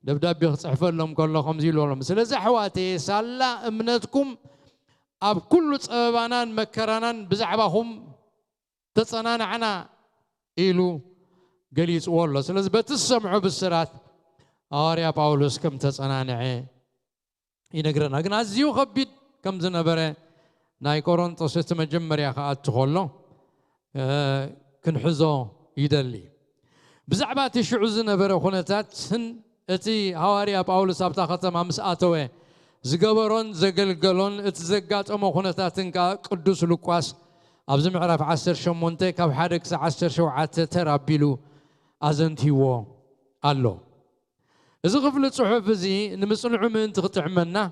دبداب يصحف لهم كلهم زيلوا لهم سلازي حواتي سالا امنتكم اب كل صبانان مكرانان بزعبهم تصنان عنا إلو قليس والله سلاز بتسمعوا بالسرات يا باولوس كم تصنانعي ينقرنا قنا زيو خبيد كم زنبره ناي كورنثوس تمجمر يا خاط تخلو كنحزو يدلي بزعبات شعو زنبره خنتات سن اتي حواريا باولوس ابتا ختم مساتوي زغبرون زغلغلون اتزغات امو خنتاتن كا قدوس لوقاس ابز معرف 18 كاب حدك 17 ترابيلو ازنتيو الله اذا غفل صحف زي نمصنعو من تقطعمنا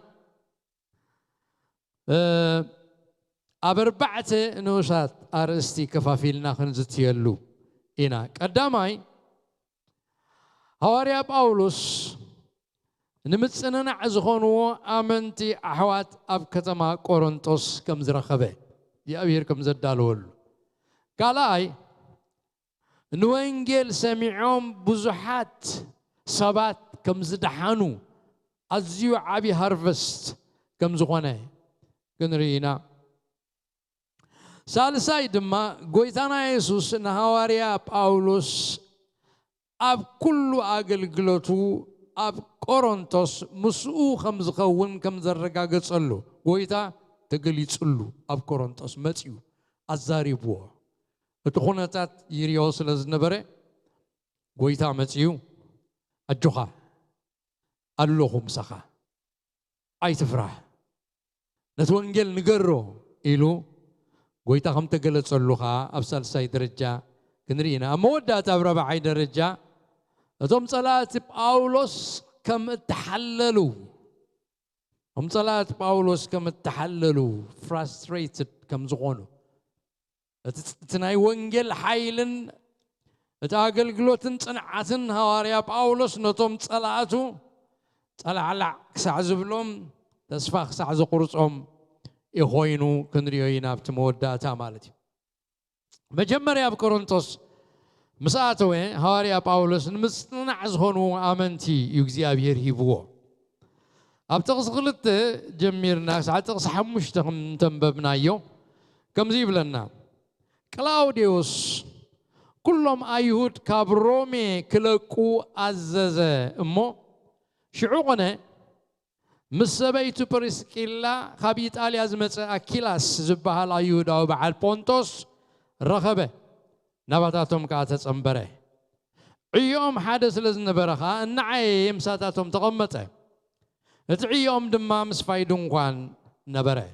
أبربعة نوشات أرستي كفافيلنا خنزتيلو إنا قداماي هواريا باولوس نمتصننا عزخونو آمنتي أحوات أب كتما كورنثوس كم زرخبه يا أبير كم زدالول قالاي نوينجيل سمعهم بزحات سبات كم زدحانو أزيو عبي هارفست كم زخونه كنرينا سالساي دما غويتانا يسوس نهواريا باولوس اب كل اغلغلوتو اب كورنثوس مسؤ خمز خون كم زرغاغصلو غويتا تغليصلو اب كورنثوس مصيو ازاريبو اتخونتات يريوس لزنبره غويتا مصيو اجوخا اللهم سخا اي تفرح نتوانجل نقرو إلو قويتا خم تقلت صلوها أبسال ساي درجة كنرينا أمودات أبرا عي درجة أتوم صلاة باولوس كم تحللوا هم صلاة باولوس كم تحللوا frustrated كم زغونو تناي وانجل حيلن تاقل قلوتن صنعتن هواريا باولوس نتوم صلاةو صلاة على كسع زبلوم تسفاخ سعز قرصهم يخوينو كنريوينا بتموداتا مالتي مجمريا بكورنثوس مساتوي هواريا باولوس نمصنع زخونو امنتي يغزيابير هيبو ابتقص غلط جميرنا ساعه تقص حمشتهم تنببنايو كم زيبلنا كلاوديوس كلهم ايهود كابرومي كلكو عززه امو شعوقنا مسبيتو بريسكيلا خبيت آلي أزمة أكيلاس زبها لا يودا وبعال بونتوس رخبه نباتاتهم كاتت أمبره عيوم حادث لزن برخا النعيم ساتاتهم تغمته اتعيوم دمام سفايدون قوان نبره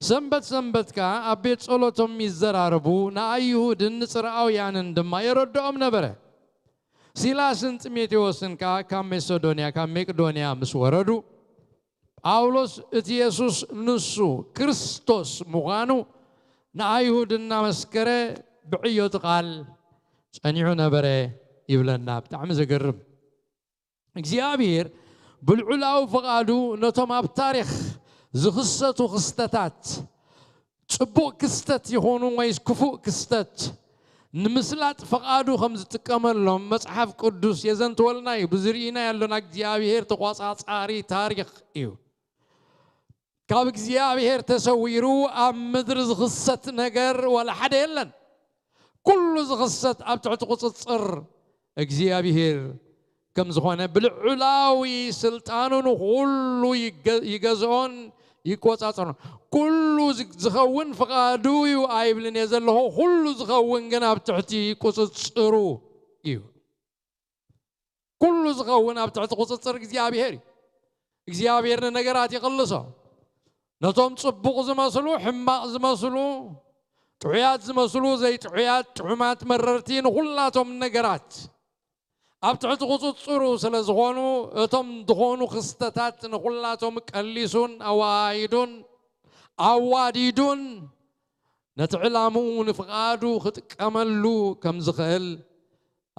سنبت كا أبيت صلوتهم يزراربو نا أيهود النصر أويان دما يردهم نبره سيلاسن تميتيوسن كام مسودونيا كام مقدونيا مسوردو باولوس اتيسوس نسو كريستوس مغانو نايهودنا مسكره بعيو تقال صنيعو نبره يبلنا بتعم زقرب እግዚአብሔር بالعلاو فقادو نتوم بتاريخ زخصتو خستتات صبو كستت يهونو ويس كفو كستت نمسلات فقادو خمز تكملهم مصحف قدوس يزنتولناي بزرينا يالنا እግዚአብሔር تقواصا صاري تاريخ ايو كاب እግዚአብሔር تسويرو أم مدر زخصت نجر ولا حدا يلن كل زخصت أبتعت قصصر እግዚአብሔር كم زخانة بالعلاوي سلطانون كله يجزون يقوتاتون كله زخون فقادو يقايبلن يزله كله زخون جنا أبتعتي قصصرو كله زخون أبتعت قصصر እግዚአብሔርን ነገራት ይቀልሰው ነቶም ጽቡቕ ዝመስሉ ሕማቕ ዝመስሉ ጥዑያት ዝመስሉ ዘይጥዑያት ጥዑማት መረርቲን ሁላቶም ነገራት ኣብ ትሕቲ ቁፅፅሩ ስለ ዝኾኑ እቶም ዝኾኑ ክስተታት ንኹላቶም ቀሊሱን ኣዋይዱን ኣዋዲዱን ነቲ ዕላምኡ ንፍቓዱ ክጥቀመሉ ከም ዝኽእል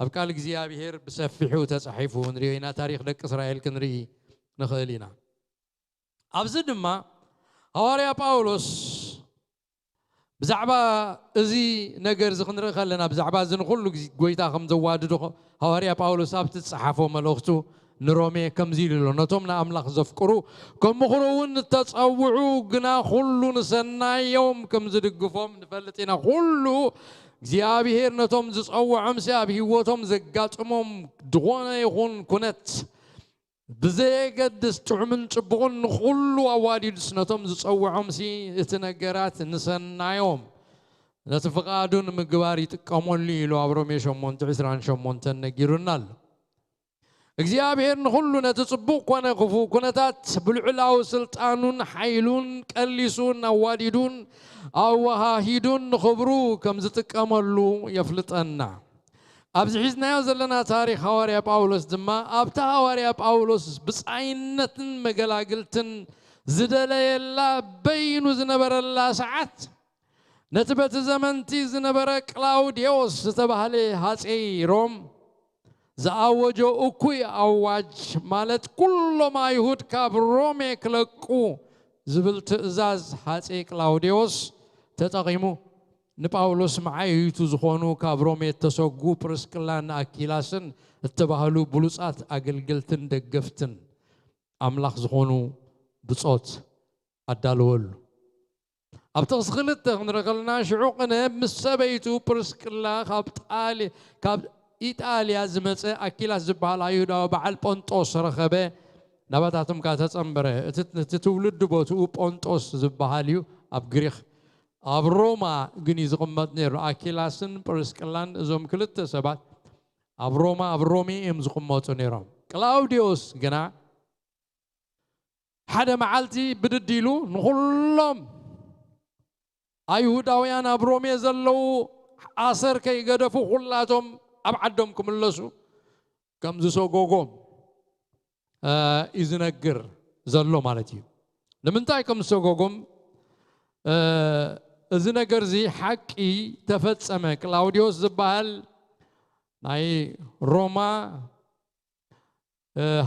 ኣብ ቃል እግዚኣብሔር ብሰፊሑ ተጻሒፉ ንሪኦ ኢና ታሪክ ደቂ እስራኤል ክንርኢ ንኽእል ኢና ኣብዚ ድማ ሐዋርያ ጳውሎስ ብዛዕባ እዚ ነገር ዝኽንርኢ ከለና ብዛዕባ እዚ ንኹሉ ጎይታ ከም ዘዋድዶ ሐዋርያ ጳውሎስ ኣብቲ ዝፀሓፎ መልእኽቱ ንሮሜ ከምዚ ኢሉ ኣሎ ነቶም ንኣምላኽ ዘፍቅሩ ከምኡኹሩ እውን ተፀውዑ ግና ኩሉ ንሰናዮም ከም ዝድግፎም ንፈልጥ ኢና ኩሉ እግዚኣብሔር ነቶም ዝፀውዖም ኣብ ሂወቶም ዘጋጥሞም ድኾነ ይኹን ኩነት بزيقدس تعمل تبغون نخلو أوادي سنتهم زصوعهم سي اتنقرات نسنا يوم نتفقادون مقباري تكمل لي لو أبرومي شمون تعسران شمون تنقيرنال እግዚአብሔር ሁሉ ነተጽቡቅ ኮነ ክፉ ኩነታት ብልዕላው ስልጣኑን ኃይሉን ቀሊሱን አዋዲዱን አዋሃሂዱን ክብሩ ከም ዝጥቀመሉ የፍልጠና ኣብዚ ሒዝናዮ ዘለና ታሪክ ሐዋርያ ጳውሎስ ድማ ኣብታ ሐዋርያ ጳውሎስ ብጻይነትን መገላግልትን ዝደለየላ በይኑ ዝነበረላ ሰዓት ነቲ በቲ ዘመንቲ ዝነበረ ቅላውዲዮስ ዝተባህለ ሃፀይ ሮም زأوجو أكوي أواج مالت كل ما يهود كاب رومي كلكو زبلت إزاز هاتي كلاوديوس تتقيمو نباولوس معي يتوزخونو كاب رومي تسوقو برسكلان أكيلاسن اتباهلو بلوسات أقلقلتن دقفتن أملاخ زخونو بصوت أدالول أبتغسخلت نرغلنا شعوقنا مسابيتو برسكلا كاب تالي كاب إيطاليا زمت أكيلا زبال أيودا بعل بونتوس رخبة نباتاتهم كاتت أمبره تتولد بوتو بونتوس زباليو أب غريخ أب روما غنيز قمت نير أكيلا سن برسكلان زوم كلت سبات أب رومي إم زقمت نيرام كلاوديوس جنا حدا معلتي بدديلو نخلهم أيهوداويان أب رومي زلوا عصر كي قدفوا خلاتهم أبعدهم كملسو كم زسو غوغوم إذنقر زلو مالتي لمنتاي كم زسو غوغوم إذنقر زي حقي تفتسمه كلاوديوس زبال ناي روما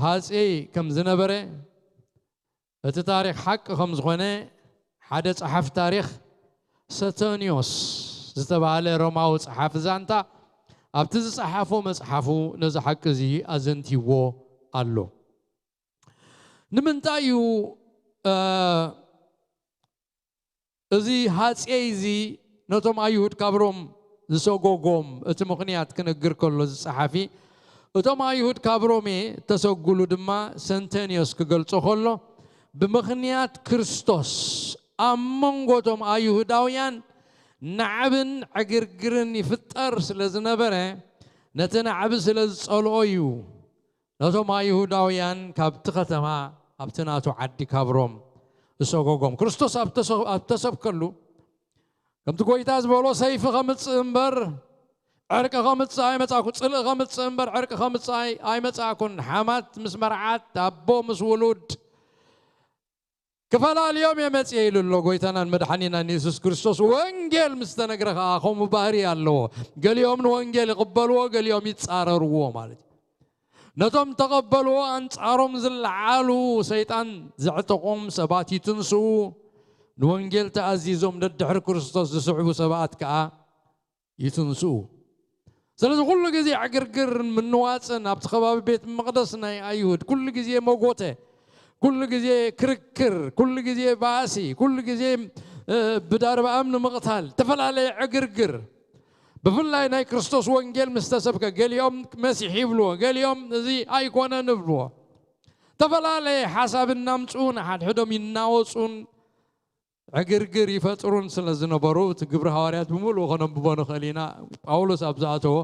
هازئي كم زنبره التاريخ حق خمس غنى حدث صحف تاريخ ستانيوس زتبال روما وصحف زانتا أبتز صحافو مصحافو نزحك زي أزنتيو الله نمنتايو زي هاتسي زي نتوم أيهود كابروم زسوغوغوم اتمخنيات كنقر كله صحافي اتوم أيهود كابرومي تسوغلو دما سنتينيوس كقلتو خلو بمخنيات كريستوس أمونغوتوم أيهوداويان نعبن عقرقرن يفتر سلزنبره نتنعب سلزصلويو نتو ما يهوداويان كابتختما ابتناتو عدي كابروم اسوغوغوم كريستوس ابتسب كلو كم تقويتاز بولو سيف خمس امبر عرق خمس اي متاكو صل خمس امبر عرق خمس اي متاكون حمات مسمرعات ابو مسولود كفلا اليوم يا مسيح لله قويتنا المدحنينا يسوع كريستوس وانجيل مستنقرخ اخوم باري الله قال يوم وانجيل قبلوا قال يوم يتصارروا مالتي نتم تقبلوا ان تصارم زلعالو شيطان زعتقهم سبات يتنسو وانجيل تعزيزهم ندحر كريستوس زسعبوا سبات كا يتنسو سلازم كل جزي عقرقر من نواتسن ابتخباب بيت مقدسنا ايهود كل جزي موقوته كل جزء كركر كل جزء باسي كل جزء بدار بأمن مقتل تفل على عقرقر بفلا ناي كريستوس وانجيل مستسبك قال يوم مسيحي بلوه قال يوم زي ايقونا نبلوه تفل على حسب النامتون حد حدهم يناوصون عقرقر يفترون سلازنا بروت قبر حواريات بمولو خنم ببانو خلينا أولوس أبزاتو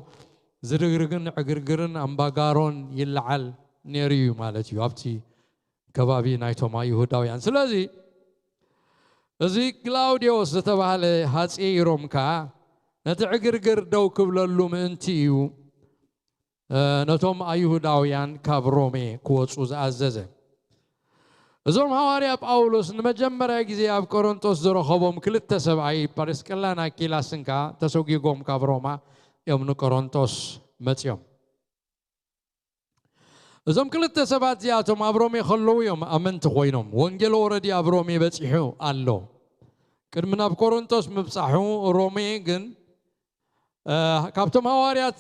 زرقرقن عقرقرن أمباقارون يلعل نيريو مالتيو أبتي كبابي نايتو ما يهوداويان سلازي زي كلاوديوس تتبع هاتسي رومكا نتعقرقر دو كبللو منتيو نتوم أيهوداويان كابرومي كوتسوز عززه زوم حواري أب أولوس نمجمرة جزي أب كورنثوس زرخوبهم كلتا سبعي بارسكلانا كيلاسنكا تسوقي قوم كابروما يوم نكورنثوس متيوم زوم كلتا سبعة زياتهم أبرومي خلو يوم أمنت خوينهم وانجلو وردي أبرومي بتسيحو ألو كرمنا أب كورنثوس مبصحو رومي جن كابتم حواريات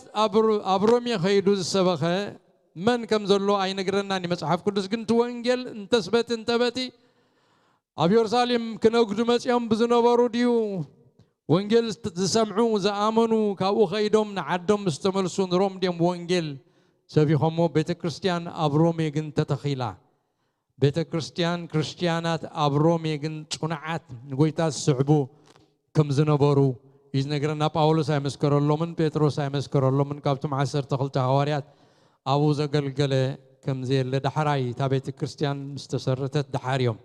أبرومي خيدو السبخة من كم زلوا أي نقرنا ني مصحف قدس كنت وانجيل انتسبت انتبتي أبي يرسالم كنا قدمت يوم بزنبارو ديو وانجيل تسمعوا زآمنوا كاو خيدهم نعدهم مستملسون روم ديم وانجيل سبي خمو بيت كريستيان أبرومي جن تتخيلا بيت كريستيانات أبرومي جن صنعات نقولتا السعبو كم زنبارو إذ نقرنا باولوس هيمسكر الله من بيتروس هيمسكر الله من كابتم عسر تخلت حواريات أبو زقلقلة كم زي اللي دحراي تابعت كريستيان مستسرتت دحاريوم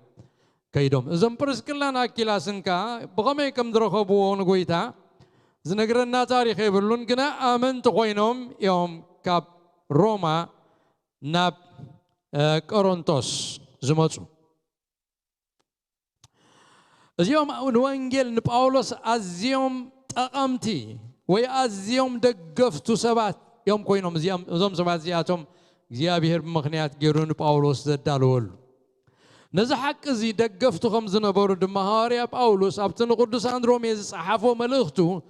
كيدوم إذن برس كلنا كلاسنكا بغمي كم درخبو ونقويتا زنقرنا تاريخي برلون كنا آمنت خوينهم يوم كاب روما ناب كورنثوس زموتو اليوم نوانجيل نباولوس أزيوم تقامتي ويأزيوم دقفتو سبات يوم كوينهم زيام سبات زياتهم زيابير بمخنيات جيرون باولوس زدالول نزحك زي دقفتو خمزنا برود مهاريا باولوس أبتن قدس أندروميز صحافو ملختو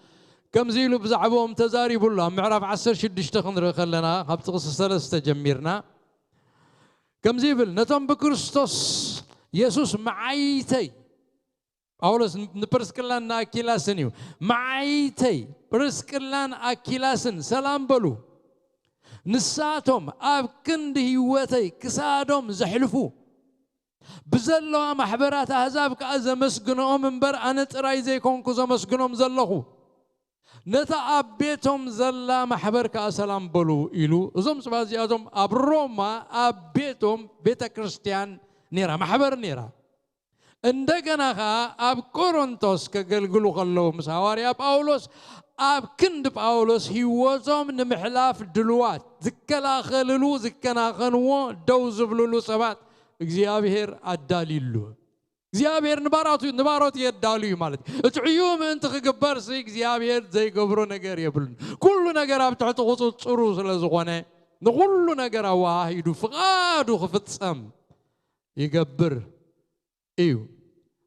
كم زيلو بزعبهم تزاري بالله معرف عسر شدش تخنر خلنا هبت قصص ثلاثة جميرنا كم زيبل نتم بكريستوس يسوس معيتي أولس نبرسكلان أكيلاسنيو معيتي برسكلان أكيلاسن سلام بلو نساتهم أب كند هيوتي كسادهم زحلفو بزلوا محبرات أحزاب كأزا مسجنهم منبر أنا تراي زي كونكو زا مسجنهم زلخو نتا أبيتهم زلا محبر كأسلام بلو إلو زم سبازياتهم أبروما أبيتهم بيت كريستيان نيرا محبر نيرا عندنا أب كورنثوس كجلجلو خلوا مسحواري أب أولوس أب كند باولوس هيوزهم نمحلاف دلوات ذكلا خللو ذكنا خنوا دوز بلولو سبات እግዚአብሔር አዳሊሉ እግዚአብሔር ንባሮት የዳልዩ ማለት እትዕዩም እንት ክግበር ሲ እግዚአብሔር ዘይገብሮ ነገር የብሉን ኩሉ ነገር ኣብ ትሕቲ ቁፅፅሩ ስለዝኾነ ንኩሉ ነገር ኣዋሂዱ ፍቃዱ ክፍፀም ይገብር እዩ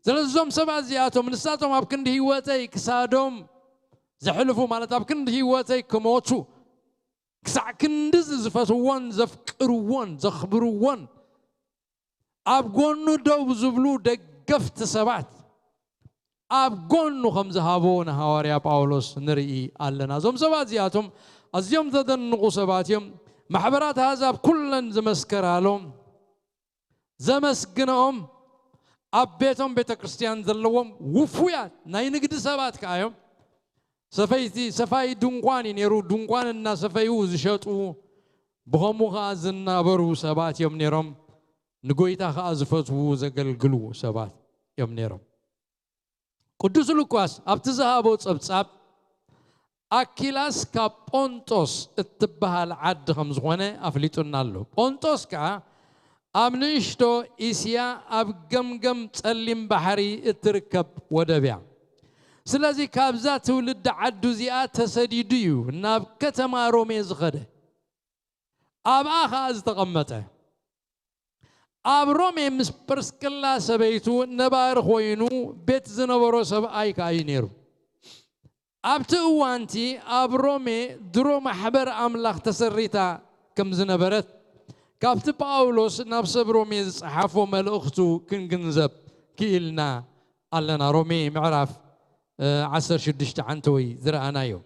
ስለዚኦም ሰባት እዚኣቶም ንሳቶም ኣብ ክንዲ ህይወተይ ክሳዶም ዘሕልፉ ማለት ኣብ ክንዲ ህይወተይ ክሞቱ ክሳዕ ክንዲ ዝፈትዎን ዘፍቅርዎን ዘኽብርዎን أبغون دو زبلو دقفت سبات أبغون خمسة هابون هواريا باولوس نري علنا زم سبات زياتهم أزيم تدن سباتهم محبرات هذا كلن زمسكرالهم زمسكنهم أبيتهم بيت كريستيان ذلهم وفويات ناين قد سبات كايم سفاي دونقواني نيرو دونقوان الناس سفايو زشتو بهمو غازنا برو سبات يوم نيرم نقويتا خازفتو زقلقلو سبات يوم نيرم قدس لوكاس ابتزهابو تصبصاب أكيلاس كا بونتوس اتبها العد خمس غونه أفليتونا له بونتوس كا أمنشتو إسيا أبقمقم تسلم بحري اتركب ودبيع سلازي كابزات ولد عدو زيات تسديديو ناب كتما روميز غده أبا خاز تقمته أبرومي مسبرسكلا سبيتو نبار خوينو بيت زنبرو سب أيك أينيرو أبتو وانتي أبرومي درو محبر أملاخ تسريتا كم زنبرت كابت باولوس نفس رومي صحافو ملأختو كنجنزب كيلنا قالنا رومي معرف 16 عنتوي زرعنا يوم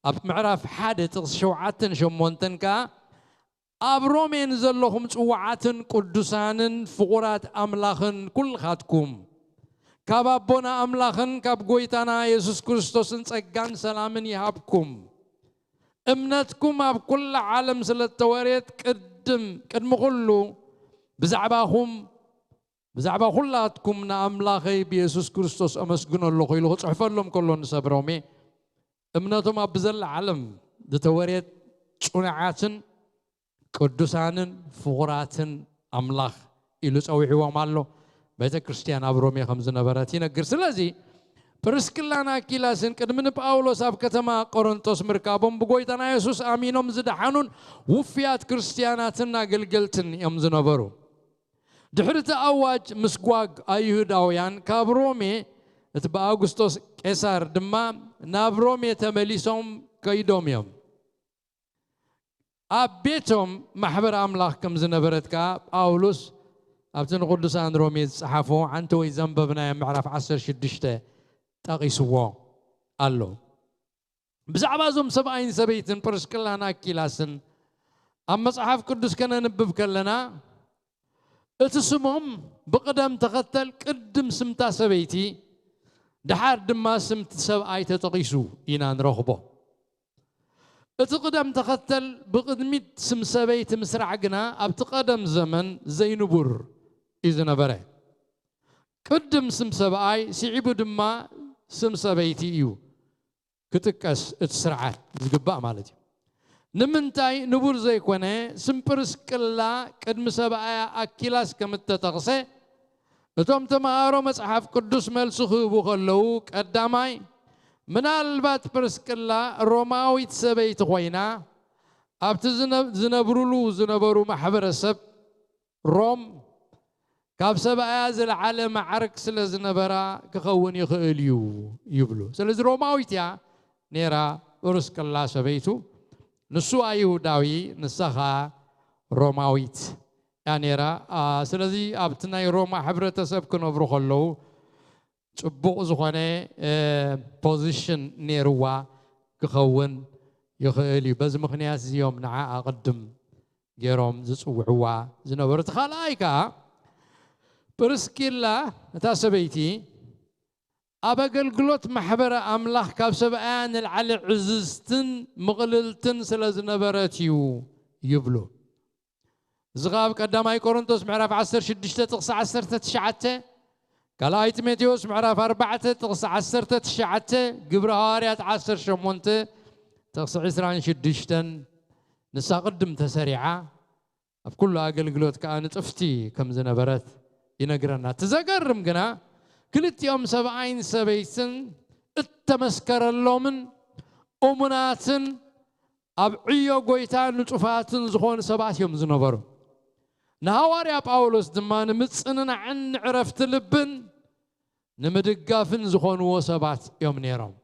أب معرف حادث شوعاتن شمونتن كا أب رومي نزلهم شوعاتن قدسانن فقرات أملاخن كل خاتكم كابابونا أملاخن كاب قويتانا يسوس كريستوسن سجان سلامن يهابكم امنتكم اب كل عالم سلتواريت قدم كله بزعبا كلاتكم ناملاخي بيسوس كريستوس امسكنوا الله خيلو صحف لهم كلهم سبرومي امنتهم اب زل عالم دتواريت صنعاتن قدسانن فقراتن املاخ إلو صويحوا مالو بيت كريستيان ابرومي خمس نبراتي نغير سلازي برسكلانا كيلاسن قدمن باولوس اب كتما قرنطوس مركابم بغويتانا يسوس امينوم زدحانون وفيات كريستياناتنا غلغلتن يمزنبرو دحرت اواج مسغواغ ايهوداويان كابرومي اتبا اوغسطوس قيصر دما نابرومي تمليسوم كيدوميوم ابيتوم محبر املاح كم زنبرتكا باولوس ابتن قدسان رومي صحافو عنتو يزنببنا معرف 16 تقيسوا الله بزعبازهم 70 سبيتن برسكلانا كيلاسن اما صحاف قدس كان نبب كلنا اتسمهم بقدم تختل قدم سمتا سبيتي دحار دما سمت سبعي تقيسو ينا نرخبو اتقدم تختل بقدميت سم سبيت مسرعقنا ابتقدم زمن زينبور اذن بره قدم سم سبعي سيعبو دما سم سبيتي يو كتكس اتسرعات زقباء مالتي نمنتاي نبور زي كونه سمبرس كلا قدم سبعي اكيلاس كمتتقسي اتوم تمهارو مصحف قدس ملسخو بخلو قداماي من البات برس كلا روماويت سبيت خوينا ابت زنبرو محبرسب روم كاب سبعي زل عالم عرق سلزنبرا كخون يخيليو يبلو سلز روماويتيا نيرا برس كلا سبيتو نسو ايهوداوي نسخا روماويت يعني را سلزي ابتناي روما حبرتسب كنبرو خلو صبوق زخانه بوزيشن نيروا كخون يخيلي بز مخنياس يوم نعا اقدم جيروم زصوعوا زنبرت خلايكا برسكيلا تاسبيتي أبقلقلوت محبر أملاح كاب سبعان العلي عززتن مغللتن سلازنبراتيو يبلو زغاب قداماي كورنثوس معرف 16 تقص 10 تشعته قال تيموثاوس معرف 4 تقص 10 تشعته قبر هاريات 10 شمونته تقص 26 نسا قدم تسريعه بكل أقلقلوت كانت افتي كم زنبرات ينقرنا تذكرم قنا كلت يوم 70 سبيتن التمسكر اللومن أمناتن أبعيو قويتان نطفاتن زخون 7 يوم زنبرو نهوار يا باولوس دمان متصنن عن عرفت لبن نمدقافن زخون و7 يوم نيرم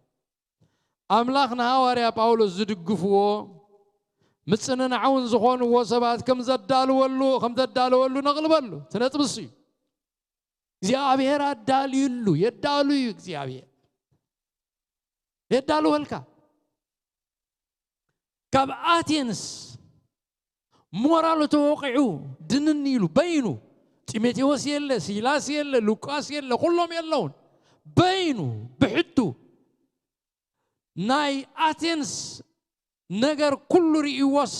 أملاخ نهوار يا باولوس زدقفو متصنن عون زخون و7 كم زدالو ولو نغلبلو تنطبسي እግዚአብሔር አዳል ይሉ የዳሉ እግዚአብሔር የዳሉ ወልካ ካብ አቴንስ ሞራሉ ተወቅዑ ድንን ይሉ በይኑ ጢሞቴዎስ የለ ሲላስ የለ ሉቃስ የለ ሁሉም የለውን በይኑ በሕቱ ናይ አቴንስ ነገር ኩሉ ሪኢዎስ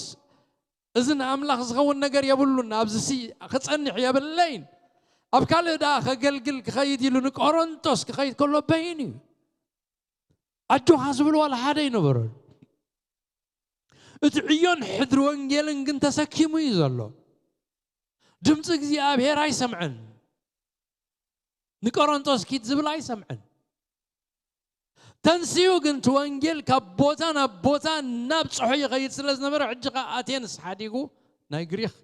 እዝን አምላኽ ዝኸውን ነገር የብሉና ኣብዝሲ ክጸንሕ የብለይን أبكال دا خجلجل خيد يلون قرنطوس خيد كله بيني أجو حسبلو على هذا ينبرر اتعيون حضروا انجيلن كنت سكيمو يزالو دمتك زي أبهر أي سمعن نقرنطوس كيد زبل أي سمعن تنسيو كنت وانجيل كبوتان نبت صحيح خيد سلز نبر عجقا أتينس حديقو نايقريخ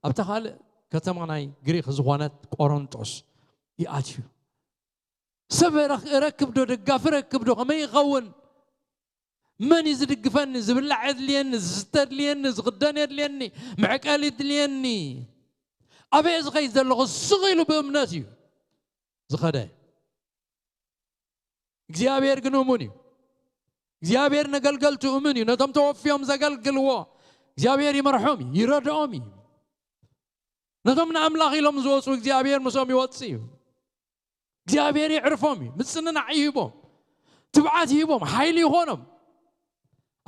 أبتخال كتماناي غريخ زوانات قرنطوس ياتيو سبر ركب دو دغاف ركب دو ما يغون من يزدقفني زبلع عدليني زستر ليني زغدان يدليني معقال يدليني أبي إزغي زلغ الصغيلو بأمناتي زخداي እግዚአብሔር ግን እሙኒ እግዚአብሔር ነገልገልቱ እሙኒ ነቶም ተወፍዮም ዘገልግልዎ እግዚአብሔር ይመርሖም ይረዳኦም ነቶም ንአምላኽ ኢሎም ዝወፁ እግዚአብሔር ምሶም ይወፅእ እግዚአብሔር ይዕርፎም ምጽንናዕ ይሂቦም ትብዓት ይሂቦም ሓይሊ ይኾኖም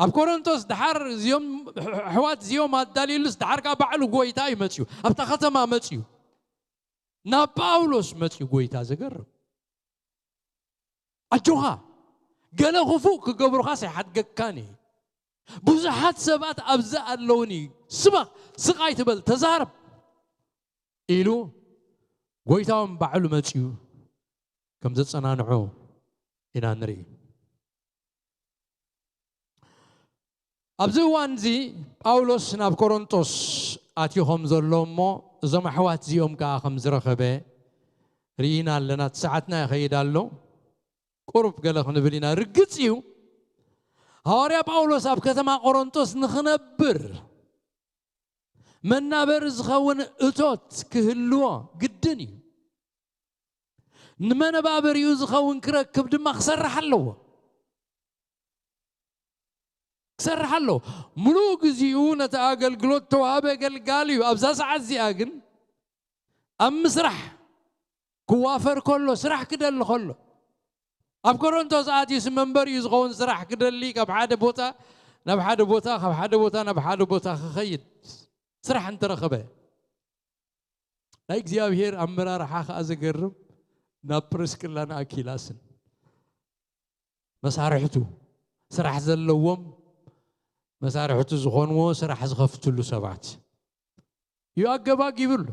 ኣብ ኮሮንቶስ ድሓር እዚኦም ኣሕዋት እዚኦም ኣዳሊሉስ ድሓርካ ባዕሉ ጎይታ ይመፅዩ ኣብታ ከተማ መፅዩ ናብ ጳውሎስ መፅዩ ጎይታ ዘገርም أجوها قال خفوق قبر خاصي حد قكاني بوزحات سبات أبزاء اللوني سبق سقايت بل تزارب إلو قويتاهم بعلو ماتيو كم زت صنانعو إنا نري أبزوان زي باولوس ناب كورنثوس أتيهم زلومو زم حوات زيوم كاخم زرخبه رينا لنا تسعتنا خيدالو قرب قال خنبلينا رجتيو هاريا باولوس أب كتما قرنطوس نخنبر من نبر زخون أتوت كهلوا قدني نمنا بابر يوزخون كرك كبد ما خسر حلو خسر حلو ملوك زيون تأجل قلوت توابه قال قاليو أبزاز عزي أجن أم مسرح كوافر كله سرح كده اللي خله أب كورنثوس آتيس منبر يزغون سرح كده اللي كب حدا بوتا نب حدا بوتا خب حدا بوتا نب حدا بوتا خيد سرح انت رخبه لا እግዚአብሔር أمرار حاخ أزقرب نبرس كلنا أكيلاسن مسارحتو سرح زلوم مسارحتو زغونو سرح زغفتلو سبعت يؤجبا قبل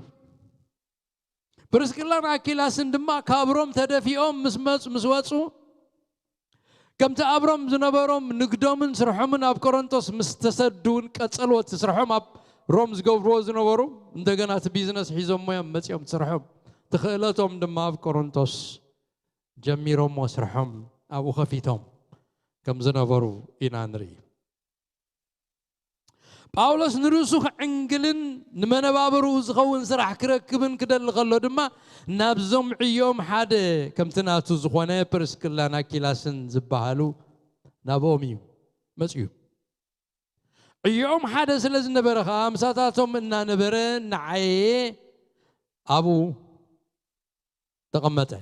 برس كلنا أكيلاسن دما كابروم تدفيهم مسواتو كم تأبرم زنبرم نقدمن سرحمن أب كورنثوس مستسدون كتسلوت سرحم أب رومز جوفروز زنبرم عندنا بيزنس حيزم ما يمتيهم سرحم تخيلتهم دم أب كورنثوس جميرهم وسرحم أبو خفيتهم كم زنبرو إنانري باولوس نرسخ عنقلن نمنا بابروز خون سرح كركبن كده الغلو دما نابزم عيوم حدا كم تناتو زخوانه برس كلانا كيلاسن زبهالو نابوميو مسيو عيوم حدا سلز نبرخا مساتاتهم إنا نبرن نعي أبو تقمته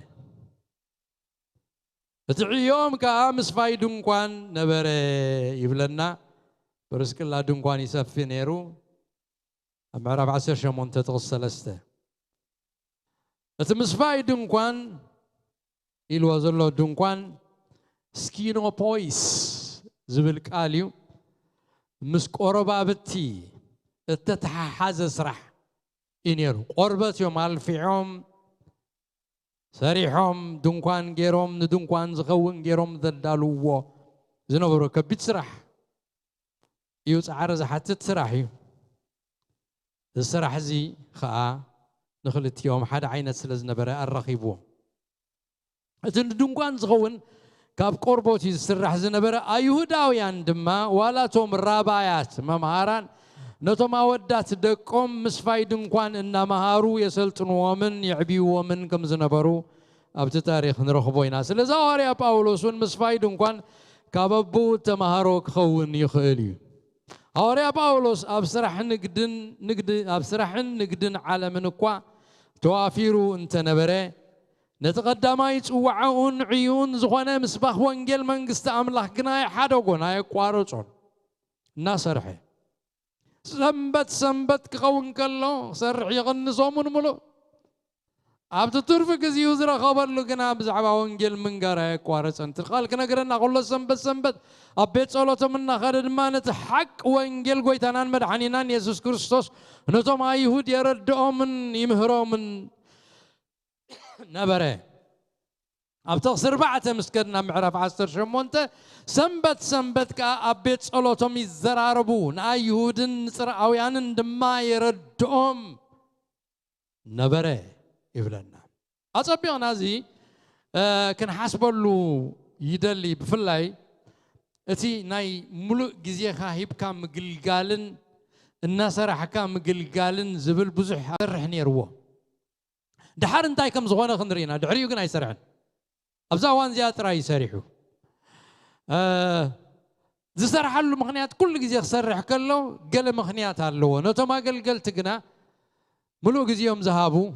فتعيوم كامس فايدون كوان نبر يبلنا برس كلا دنقوان يسفي نيرو أمعرف عسر شمون تتغسل استه اتمسفاي دنقوان إلوازلو دنقوان سكينو بويس زبلك آليو مسك قربا بتي اتتحاز سرح إنيرو قربت يوم الفيعوم سريحهم دنقوان جيروم ندنقوان زغوين جيروم ذدالو زنبرو كبيت سرح يوز عرض حتى تسرحي السرح زي خاء نخلت يوم حد عينة سلزنا براء الرخيبو أتن دنقوان زغون كاب قربوتي السرح زنا براء أيهوداويان دما ولا توم الرابايات ممهاران نتوم أودات دقوم مسفاي دنقوان إنا مهارو يسلطن ومن يعبي ومن كم زنا برو أبت تاريخ نرخبوينا سلزاوري أباولوسون مسفاي دنقوان كاببو تمهارو خون يخيلي هوريا باولوس أبصرح نقدن على منقوا توافيرو انت نبره نتقدم يتوعون عيون زخانة مسبح وانجيل من قست أملاح قناي حدوقون هاي قوارجون ناصرحي سنبت كخون كله سرح يغني صومون ملو عبد الطرف كزي وزرا خبر لو كنا بزعبا وانجيل من قرا قوارجون تقال كنا قرنا قول سنبت أبيت صلاة منا خالد ما نتحق وانجيل قويتانان مدحنينان يسوع كريستوس نتوم أيهود يردهم من يمهروا من نبره أبتغسر بعد مسكنا معرف عصر شمونته سنبت كأبيت صلاتهم يزراربون أيهود نصر أويان دما يردهم نبره يفلنا أصبحنا زي كان حسب له يدلي بفلاي أتي ناي ملء جزيخا هيبكا مقلقالن الناس راحكا مقلقالن زبل بزح رحني روه دحار انتاي كم زغونا خندرينا دحريو كنا يسرحن أبزاوان زيات راي يسرحوا زسرح له مخنيات كل جزيخ سرح كله قال مخنيات هاللو نتو ما قلت قنا ملو جزيهم ذهبوا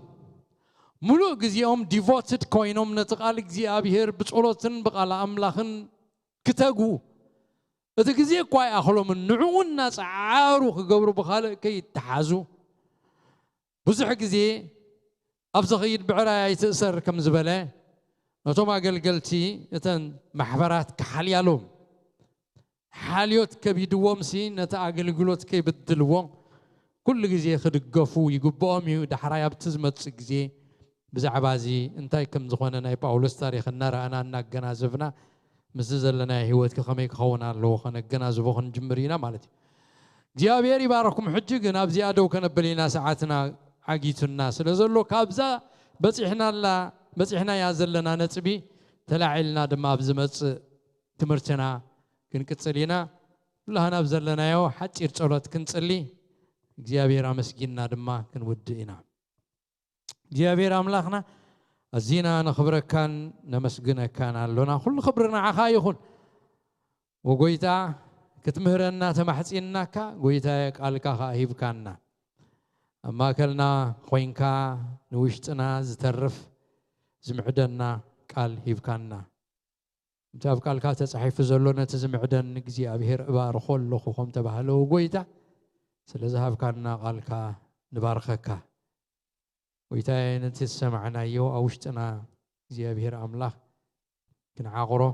ملو جزيهم ديفوتد كوينهم نتقال جزي أبيهر بتقولتن بقال أملاخن كتاجو إذا كواي أخلو من نعون الناس عارو خجبروا بخالق كي يتحازوا بزح جزي أبزغيد بعراي يتأثر كم زبالة نتو ما قلتي يتن محبرات كحاليالهم حاليوت كبيدوهم سين نتاعقل قلوت كي بدلوهم كل جزي خد قفو يقبوهم يدحرايا بتزمت جزي بزعبازي انتاي كم زخوانا ناي باولوس تاريخ النار أنا ناقنا زفنا مسزل لنا هيوت كخميك خونا اللو خنا جنازبو خن جمرينا مالتي جابيري باركم حجج نابزي أدو كان بلينا ساعتنا عقيت الناس لازلو كابزا بس إحنا يازل لنا نتبي تلعلنا دم أبزمت تمرتنا كن كتسلينا الله نابزل لنا يو حتى يرتولت كنتسلي جابير مسكيننا دم كن ودينا جابير أملاخنا الزينة نخبرك كان نمسجنا كان علونا كل خبرنا عخايخون وقويتا كتمهرنا تمحسيننا كا قويتا قالك خايب كاننا أما كلنا خوينكا نوشتنا زترف زمعدنا قال هيب كاننا متاب قال كاتا صحيف زلونا تزمعدن نجزي أبيهر إبار خول لخوهم تبهلو وقويتا سلزهاب كاننا قالك نبارخكا ويتاي نتي سمعنا يو أوشتنا زيابير أملاخ كن عقرو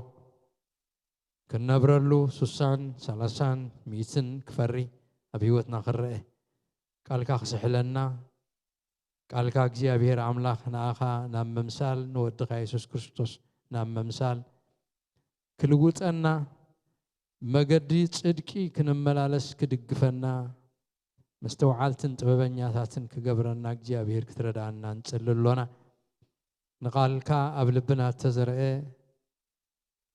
كن نبرلو سوسان سلاسان ميتن كفري أبيوتنا خرئه قال كاخ سحلنا قال كاك زيابير أملاخ ناخا نام ممثال نودق يسوس كريستوس نام ممثال كلوت أنا مقدي تصدقي كن ملالس كدقفنا مستوعالتن تببنياتاتن كقبرنا جابير كتردانا نسللونا نقالكا أبلبنا تزرعي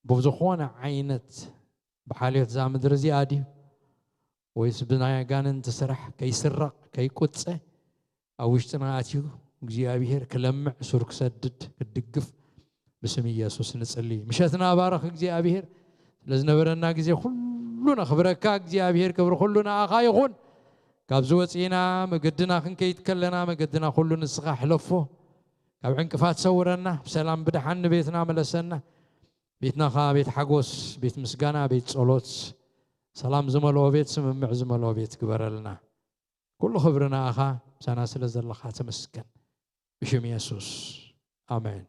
بوزخونا عينت بحالية زامد رزيادي ويسبنا يقانن تسرح كي سرق كي قدسه أو اشتنا آتيو جابير كلمع سرق سدد الدقف بسم يسوس نسألي مشاتنا بارك جابير لازنبرنا جزي كلنا خبرك جابير كبر كلنا آخايخون كابزوتينا مقدنا خن كي يتكلنا مقدنا كله نسخة حلفه كاب عنكفات صورنا بسلام بدحن بيتنا ملسنا بيتنا خا بيت حقوس بيت مسقانا بيت صلوت سلام زملو بيت سمع زملو بيت كبر لنا كل خبرنا أخا سنة سلزل خاتم مسكن بشم يسوس آمين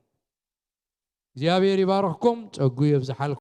زيابير يبارككم تقوي بزحلكم